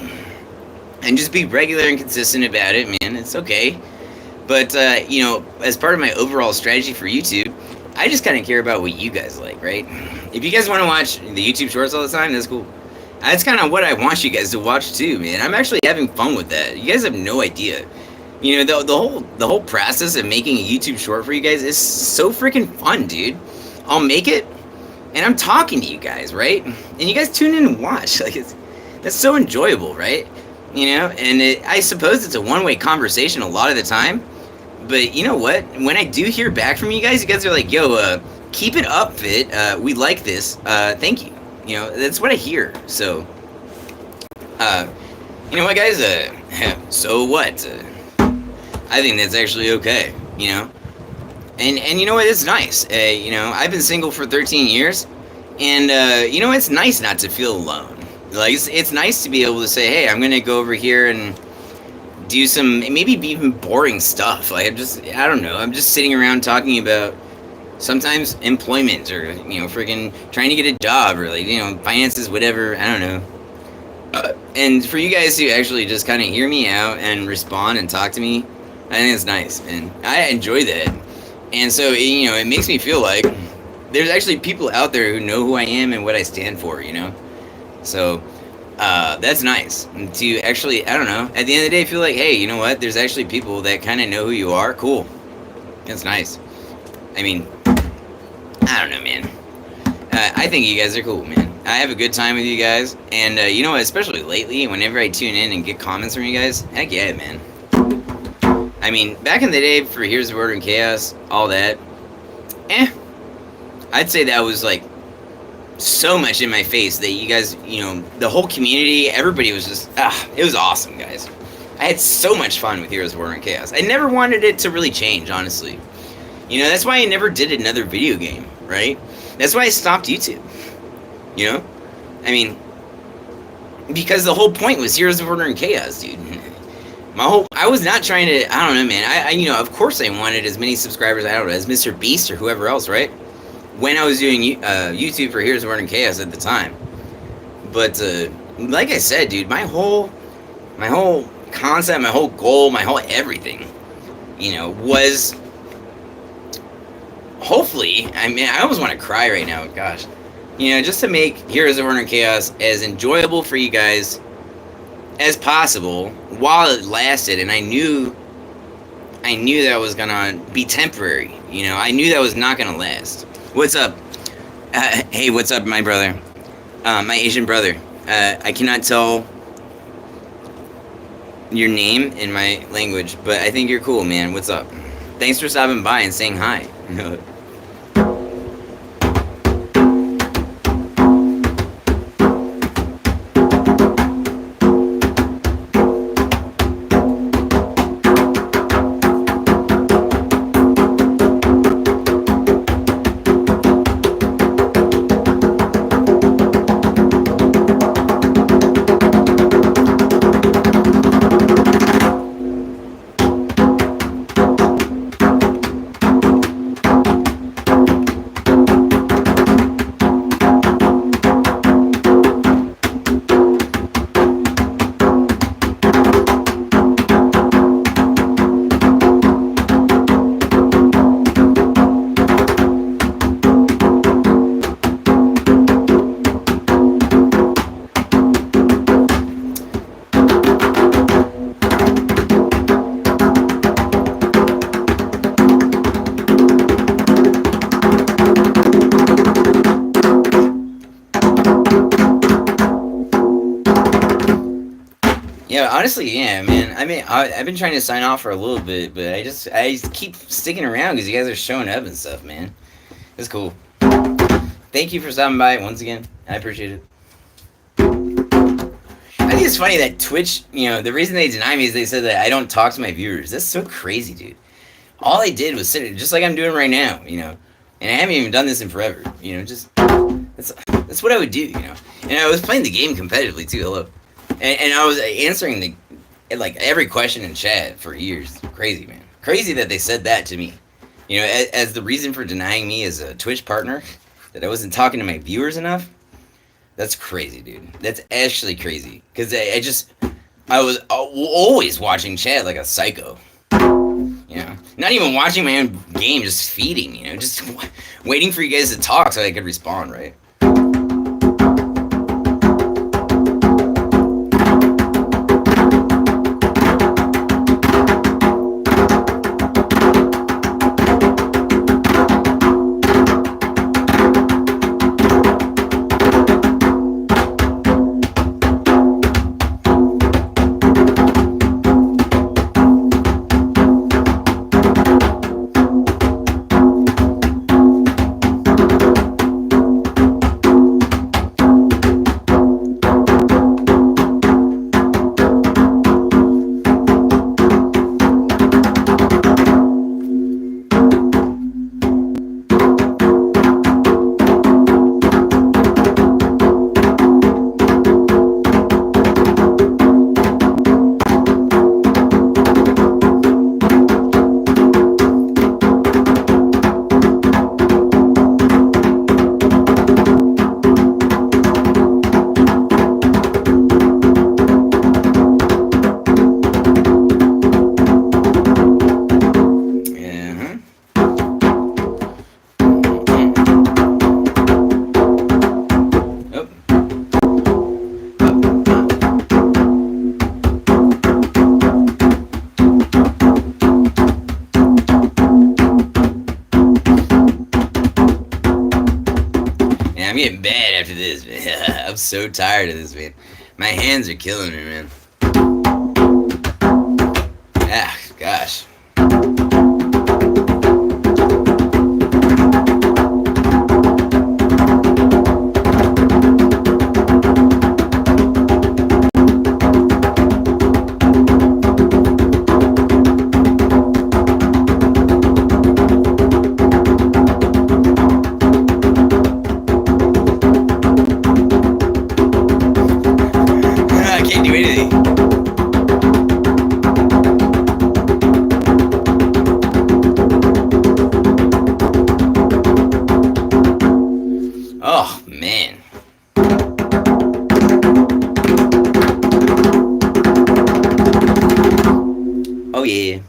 And just be regular and consistent about it, man. It's okay. But, you know, as part of my overall strategy for YouTube, I just kind of care about what you guys like, right? If you guys want to watch the YouTube shorts all the time, that's cool. That's kind of what I want you guys to watch too, man. I'm actually having fun with that. You guys have no idea. You know, the whole process of making a YouTube short for you guys is so freaking fun, dude. I'll make it, and I'm talking to you guys, right? And you guys tune in and watch. Like, that's so enjoyable, right? You know, and I suppose it's a one-way conversation a lot of the time. But you know what? When I do hear back from you guys are like, yo, keep it up, Fit. We like this. Thank you. You know, that's what I hear. So, you know what, guys? So what? I think that's actually okay, you know? And you know what? It's nice. You know, I've been single for 13 years, and you know, it's nice not to feel alone. Like, it's nice to be able to say, hey, I'm gonna go over here and do some maybe even boring stuff. Like, I don't know. I'm just sitting around talking about sometimes employment or, you know, freaking trying to get a job or, like, you know, finances, whatever. I don't know. And for you guys to actually just kind of hear me out and respond and talk to me, I think it's nice, and I enjoy that. And so, you know, it makes me feel like there's actually people out there who know who I am and what I stand for, you know? So, that's nice. And to actually, I don't know, at the end of the day, feel like, hey, you know what? There's actually people that kind of know who you are. Cool. That's nice. I mean, I don't know, man. I think you guys are cool, man. I have a good time with you guys. And, you know what? Especially lately, whenever I tune in and get comments from you guys, heck yeah, man. I mean, back in the day for Here's the Order and Chaos, all that, I'd say that was, like, so much in my face that you guys, you know, the whole community, everybody was just, it was awesome, guys. I had so much fun with Heroes of War and Chaos. I never wanted it to really change, honestly. You know, that's why I never did another video game, right? That's why I stopped YouTube, you know? I mean, because the whole point was Heroes of Order and Chaos, dude. I was not trying to, I don't know, man. I you know, of course I wanted as many subscribers, I don't know, as Mr. Beast or whoever else, right? When I was doing YouTube for Heroes of War and Chaos at the time. But, like I said, dude, my whole concept, my whole goal, my whole everything, you know, was, hopefully, I mean, I almost want to cry right now, gosh. You know, just to make Heroes of War and Chaos as enjoyable for you guys as possible while it lasted. And I knew that was gonna be temporary. You know, I knew that was not gonna last. What's up? Hey, what's up, my brother? My Asian brother. I cannot tell your name in my language, but I think you're cool, man. What's up? Thanks for stopping by and saying hi. honestly, yeah, man. I mean, I've been trying to sign off for a little bit, but I just keep sticking around because you guys are showing up and stuff, man. It's cool. Thank you for stopping by once again. I appreciate it. I think it's funny that Twitch, the reason they deny me is they said that I don't talk to my viewers. That's so crazy, dude. All I did was sit, just like I'm doing right now. And I haven't even done this in forever. Just that's what I would do. And I was playing the game competitively too. Hello, and I was answering like every question in chat for years. Crazy, man. Crazy that they said that to me. As the reason for denying me as a Twitch partner, that I wasn't talking to my viewers enough. That's crazy, dude. That's actually crazy. Because I was always watching chat like a psycho. Not even watching my own game, just feeding, just waiting for you guys to talk so I could respond, right? I'm getting bad after this, man. I'm so tired of this, man. My hands are killing me, man. Ah, gosh. Oh, man. Oh, yeah.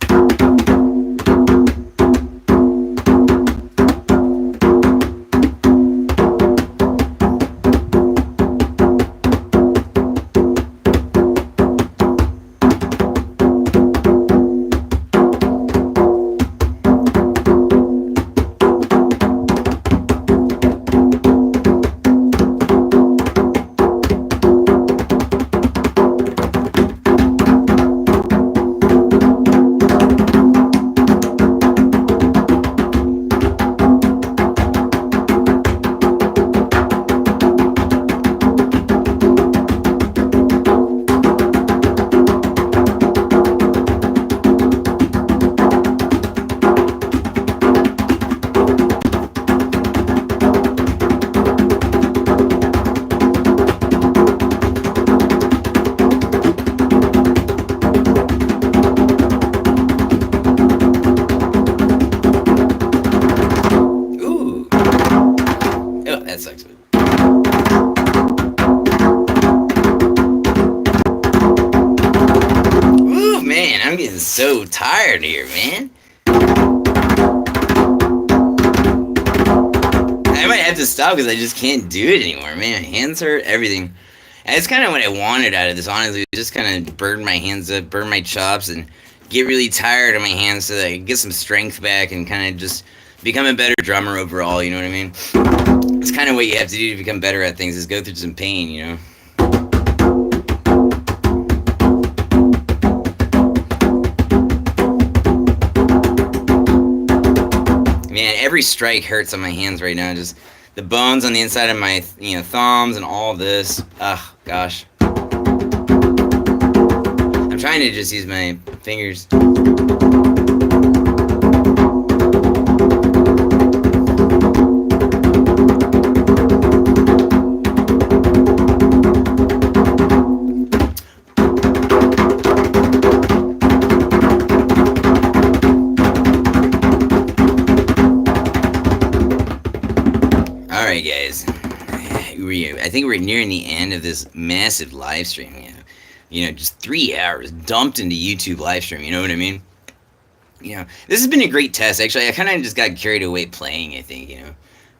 That sucks. Ooh, man, I'm getting so tired here, man. I might have to stop because I just can't do it anymore, man. My hands hurt, everything. And it's kind of what I wanted out of this, honestly. Just kind of burn my hands up, burn my chops, and get really tired of my hands so that I can get some strength back and kind of just become a better drummer overall, you know what I mean? It's kind of what you have to do to become better at things, is go through some pain, every strike hurts on my hands right now. Just the bones on the inside of my thumbs and all of this. Ugh, gosh. I'm trying to just use my fingers. Alright guys, I think we're nearing the end of this massive live stream, just 3 hours dumped into YouTube live stream, you know what I mean? This has been a great test, actually. I kind of just got carried away playing, I think,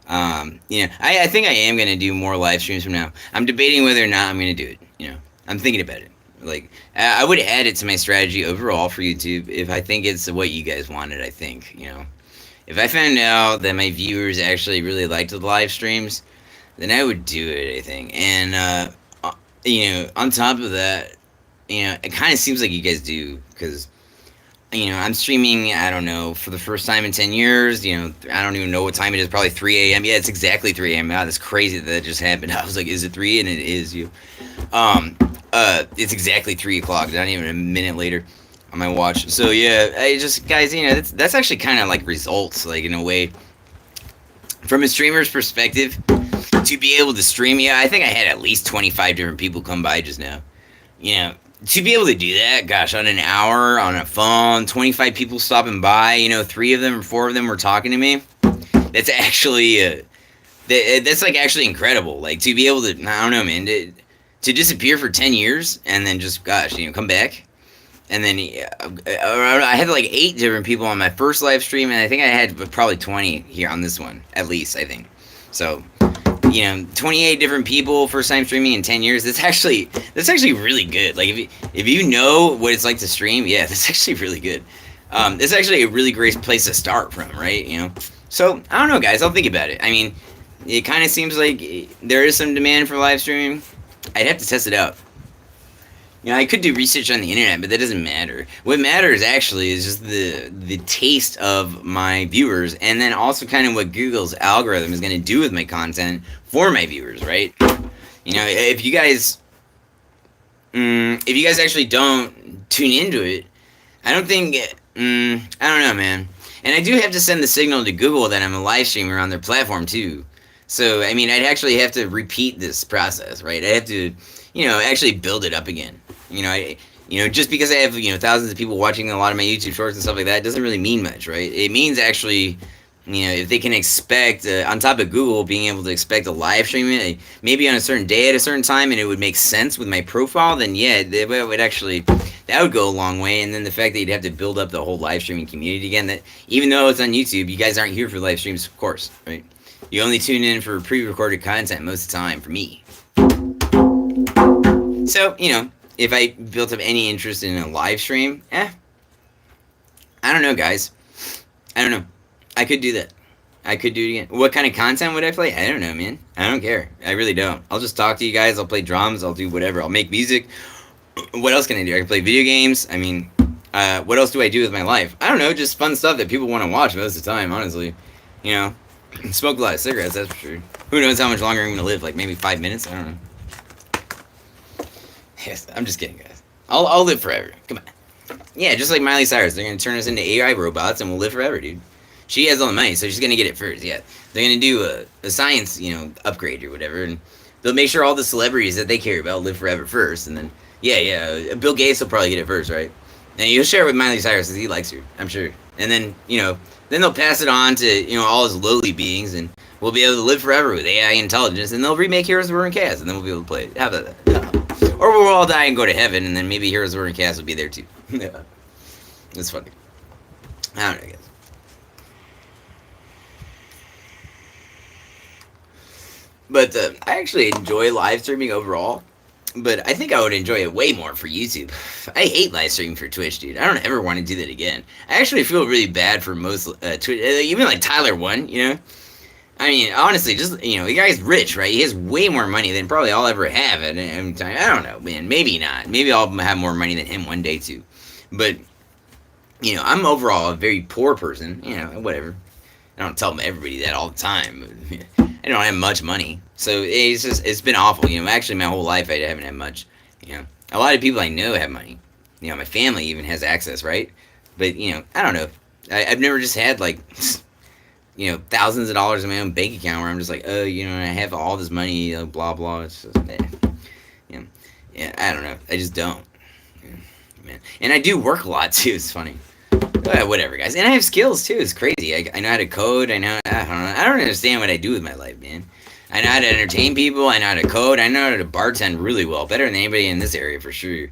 I think I am going to do more live streams from now. I'm debating whether or not I'm going to do it, I'm thinking about it. Like, I would add it to my strategy overall for YouTube if I think it's what you guys wanted, I think, If I found out that my viewers actually really liked the live streams, then I would do it, I think. And, on top of that, it kind of seems like you guys do, because, I'm streaming, I don't know, for the first time in 10 years, I don't even know what time it is, probably 3 a.m. Yeah, it's exactly 3 a.m. Wow, that's crazy that just happened. I was like, is it 3? And it is, it's exactly 3 o'clock, not even a minute later on my watch. So yeah, I just, guys, that's actually kind of like results, like, in a way, from a streamer's perspective, to be able to stream. I think I had at least 25 different people come by just now, to be able to do that, gosh, on an hour, on a phone, 25 people stopping by, 3 of them or 4 of them were talking to me. That's actually, that's like actually incredible. Like, to be able to, I don't know, man, to disappear for 10 years and then just, gosh, come back. And then I had like 8 different people on my first live stream, and I think I had probably 20 here on this one, at least, I think. So, 28 different people first time streaming in 10 years. That's actually really good. Like, if you know what it's like to stream, yeah, that's actually really good. It's actually a really great place to start from, right? So I don't know, guys. I'll think about it. I mean, it kind of seems like there is some demand for live streaming. I'd have to test it out. I could do research on the internet, but that doesn't matter. What matters, actually, is just the taste of my viewers, and then also kind of what Google's algorithm is going to do with my content for my viewers, right? If you guys actually don't tune into it, I don't think, I don't know, man. And I do have to send the signal to Google that I'm a live streamer on their platform, too. So, I mean, I'd actually have to repeat this process, right? I'd have to, actually build it up again. Just because I have, thousands of people watching a lot of my YouTube shorts and stuff like that, doesn't really mean much, right? It means actually, if they can expect, on top of Google, being able to expect a live stream, maybe on a certain day at a certain time, and it would make sense with my profile, then yeah, that would go a long way. And then the fact that you'd have to build up the whole live streaming community again, that even though it's on YouTube, you guys aren't here for live streams, of course, right? You only tune in for pre-recorded content most of the time, for me. So, if I built up any interest in a live stream, I don't know, guys. I don't know. I could do that. I could do it again. What kind of content would I play? I don't know, man. I don't care. I really don't. I'll just talk to you guys. I'll play drums. I'll do whatever. I'll make music. What else can I do? I can play video games. I mean, what else do I do with my life? I don't know. Just fun stuff that people want to watch most of the time, honestly. Smoke a lot of cigarettes, that's for sure. Who knows how much longer I'm going to live? Like, maybe 5 minutes? I don't know. Yes, I'm just kidding, guys. I'll live forever. Come on. Yeah, just like Miley Cyrus. They're going to turn us into AI robots and we'll live forever, dude. She has all the money, so she's going to get it first, yeah. They're going to do a science, upgrade or whatever, and they'll make sure all the celebrities that they care about live forever first, and then, yeah, Bill Gates will probably get it first, right? And you'll share it with Miley Cyrus because he likes her, I'm sure. And then, then they'll pass it on to, all his lowly beings, and we'll be able to live forever with AI intelligence, and they'll remake Heroes of War and Chaos, and then we'll be able to play it. How about that? Yeah. Or we'll all die and go to heaven, and then maybe Heroes of War and Chaos will be there too. Yeah. It's funny. I don't know, guys. But I actually enjoy live streaming overall. But I think I would enjoy it way more for YouTube. I hate live streaming for Twitch, dude. I don't ever want to do that again. I actually feel really bad for most Twitch, even like Tyler One, I mean, honestly, just, the guy's rich, right? He has way more money than probably I'll ever have at any time. I don't know, man. Maybe not. Maybe I'll have more money than him one day, too. But, I'm overall a very poor person. Whatever. I don't tell everybody that all the time. But I don't have much money, so it's been awful. Actually, my whole life I haven't had much. A lot of people I know have money. My family even has access, right? But I don't know. I've never just had like thousands of dollars in my own bank account where I'm just like, oh, I have all this money, blah blah. It's just, yeah, I don't know. I just don't. Man, and I do work a lot too. It's funny. Whatever, guys. And I have skills too. It's crazy. I know how to code. I don't understand what I do with my life, man. I know how to entertain people. I know how to code. I know how to bartend really well, better than anybody in this area for sure.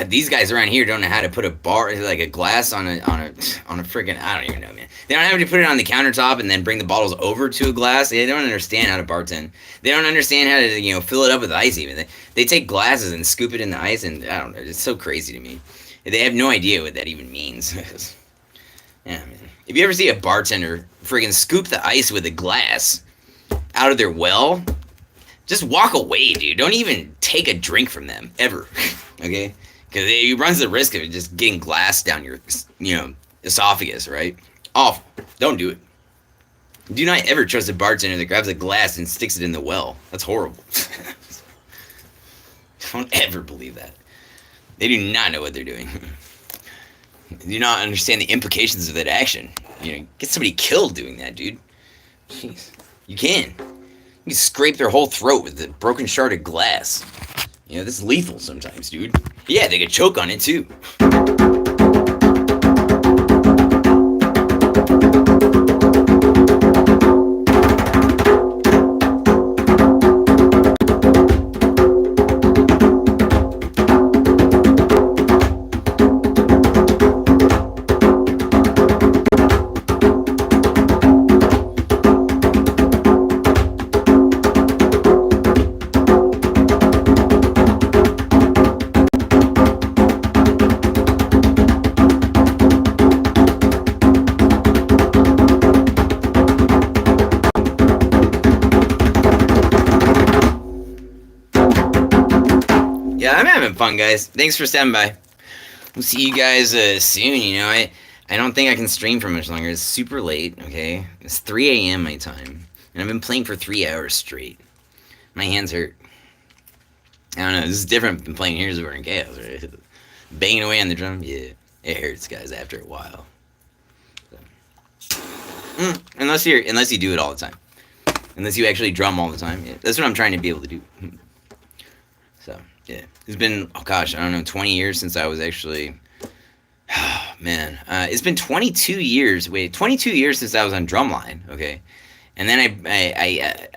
These guys around here don't know how to put a bar, like a glass on a freaking, I don't even know, man. They don't have to put it on the countertop and then bring the bottles over to a glass. They don't understand how to bartend. They don't understand how to, fill it up with ice even. They take glasses and scoop it in the ice, and I don't know. It's so crazy to me. They have no idea what that even means. Yeah, man. If you ever see a bartender friggin' scoop the ice with a glass out of their well, just walk away, dude. Don't even take a drink from them, ever. Okay? Because it runs the risk of just getting glass down your, esophagus, right? Awful. Don't do it. Do not ever trust a bartender that grabs a glass and sticks it in the well. That's horrible. Don't ever believe that. They do not know what they're doing. They do not understand the implications of that action. Get somebody killed doing that, dude. Jeez. You can. You can scrape their whole throat with a broken shard of glass. This is lethal sometimes, dude. Yeah, they could choke on it, too. Yeah, I'm having fun, guys. Thanks for standing by. We'll see you guys soon. I don't think I can stream for much longer. It's super late, okay? It's 3 a.m. my time. And I've been playing for 3 hours straight. My hands hurt. I don't know. This is different than playing Heroes of War and Chaos, right? Banging away on the drum. Yeah, it hurts, guys, after a while. So. Unless you do it all the time. Unless you actually drum all the time. Yeah, that's what I'm trying to be able to do. So, yeah. It's been, 20 years since I was actually... man. It's been 22 years. Wait, 22 years since I was on drumline, okay? And then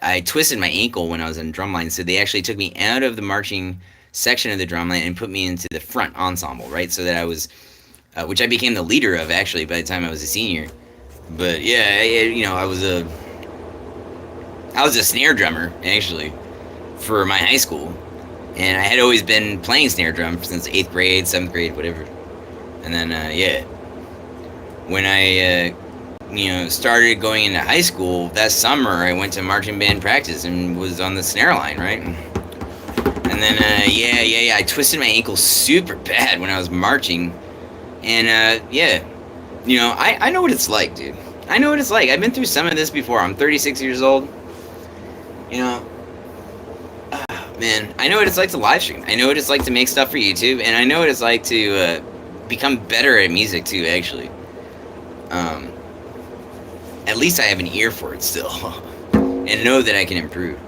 I twisted my ankle when I was in drumline, so they actually took me out of the marching section of the drumline and put me into the front ensemble, right? So that I was... which I became the leader of, actually, by the time I was a senior. But, yeah, I was a snare drummer, actually, for my high school. And I had always been playing snare drum since 8th grade, 7th grade, whatever. And then, when I, started going into high school, that summer I went to marching band practice and was on the snare line, right? And then, I twisted my ankle super bad when I was marching. And, I know what it's like, dude. I know what it's like. I've been through some of this before. I'm 36 years old. Man, I know what it's like to live stream. I know what it's like to make stuff for YouTube, and I know what it's like to become better at music too, actually. At least I have an ear for it still, and know that I can improve.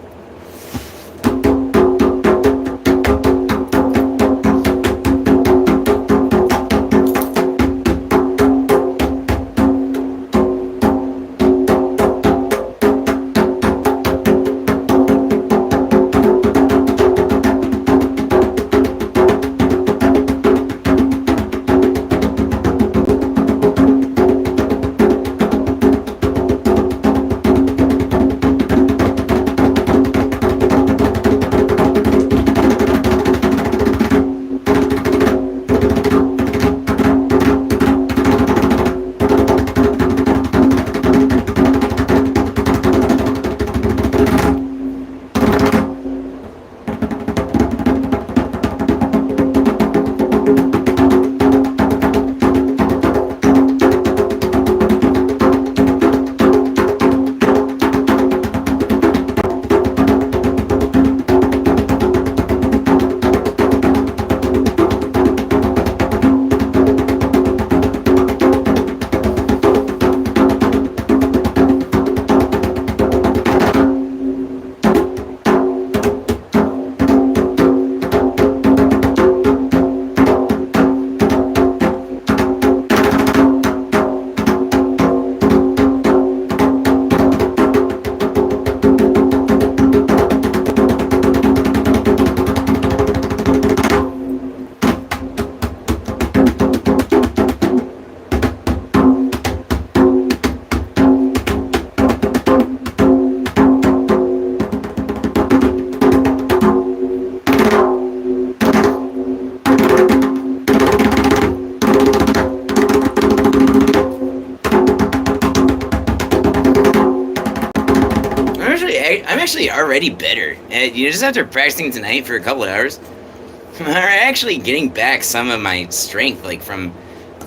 actually already better. You just after practicing tonight for a couple of hours, I'm actually getting back some of my strength, like from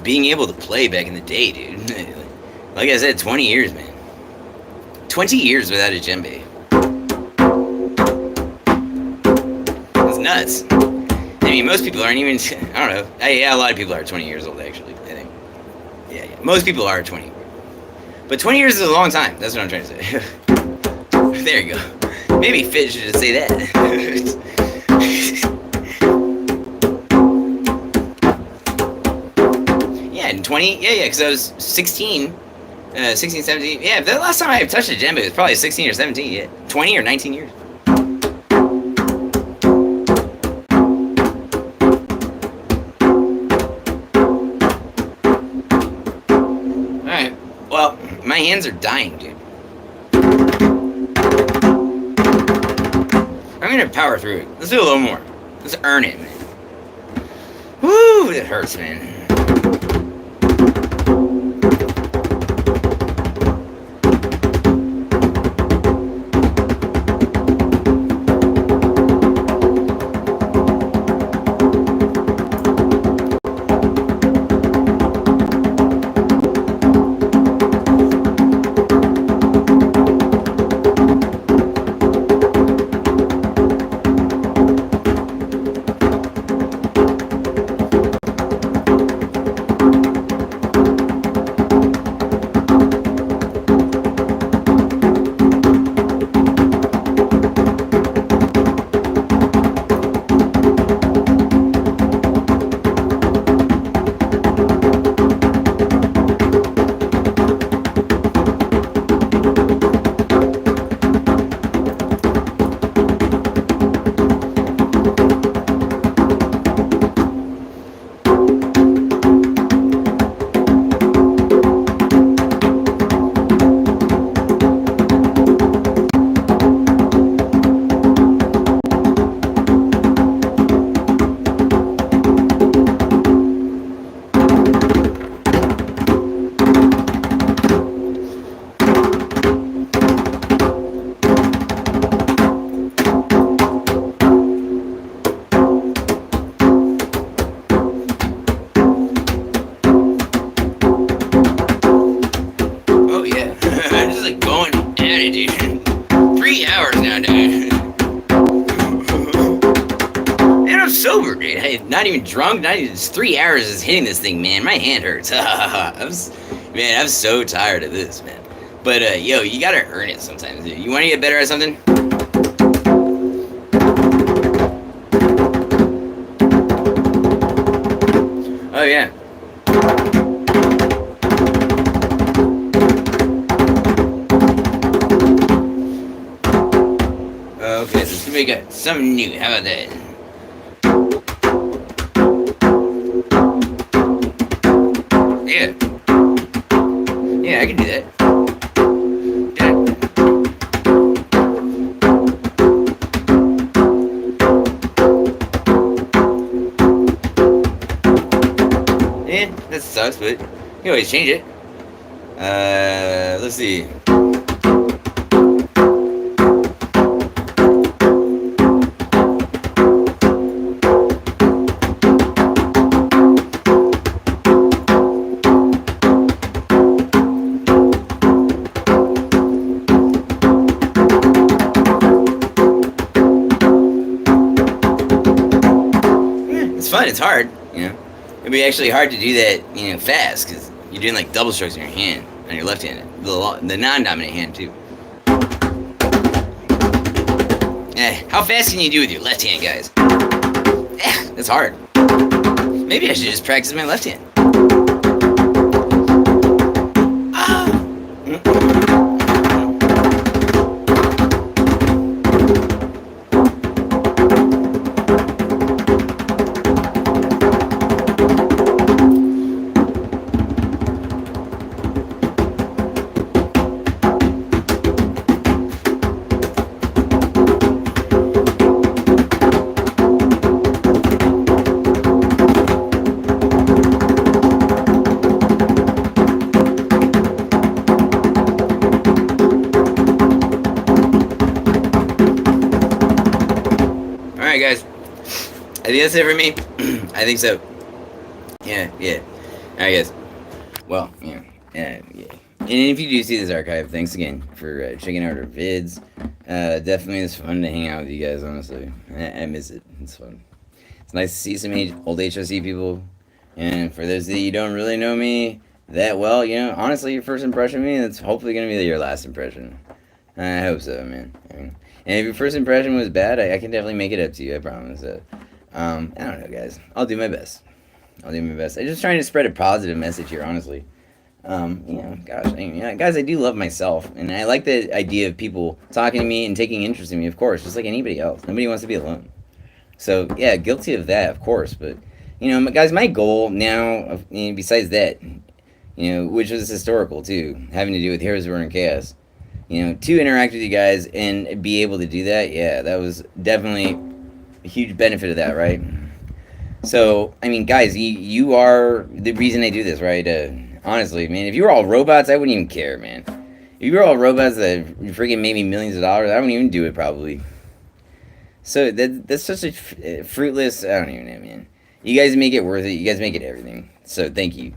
being able to play back in the day, dude. Like I said, 20 years, man. 20 years without a djembe. It's nuts. I mean, most people aren't even, I don't know. Yeah, a lot of people are 20 years old, actually, I think. Yeah. Most people are 20. But 20 years is a long time. That's what I'm trying to say. There you go. Maybe Fit should just say that. Yeah, in 20, yeah, because I was 16, 17. Yeah, the last time I touched a djembe was probably 16 or 17, yeah. 20 or 19 years. Alright, well, my hands are dying, dude. I'm gonna power through it. Let's do a little more. Let's earn it, man. Woo, it hurts, man. Sober, dude. I'm not even drunk. Not even 3 hours is hitting this thing, man. My hand hurts. I'm so tired of this, man. But yo, you gotta earn it sometimes, dude. You want to get better at something? Oh yeah. Okay, so we got something new. How about that? Yeah. Yeah, I can do that. Yeah, that sucks, but you can always change it. Let's see. Fun. It's hard, you know. It'd be actually hard to do that, you know, fast because you're doing like double strokes in your hand on your left hand, the non-dominant hand too. How fast can you do with your left hand, guys? That's hard. Maybe I should just practice my left hand. think that's it for me. I think so. Yeah, yeah. I guess. Well, yeah, yeah. And if you do see this archive, thanks again for checking out our vids. Definitely, it's fun to hang out with you guys. Honestly, I miss it. It's fun. It's nice to see some old HSE people. And for those of you who don't really know me that well, honestly, your first impression of me, that's hopefully gonna be your last impression. I hope so, man. And if your first impression was bad, I can definitely make it up to you. I promise. I don't know, guys. I'll do my best. I'll do my best. I'm just trying to spread a positive message here, honestly. Gosh, guys, I do love myself, and I like the idea of people talking to me and taking interest in me. Of course, just like anybody else. Nobody wants to be alone. So yeah, guilty of that, of course. But guys, my goal now, besides that, which was historical too, having to do with Heroes of War and Chaos, to interact with you guys and be able to do that, yeah, that was definitely a huge benefit of that, right? So, guys, you are the reason I do this, right? Honestly, man, if you were all robots, I wouldn't even care, man. If you were all robots that freaking made me millions of dollars, I wouldn't even do it, probably. So, that's such a fruitless, I don't even know, man. You guys make it worth it. You guys make it everything. So, thank you.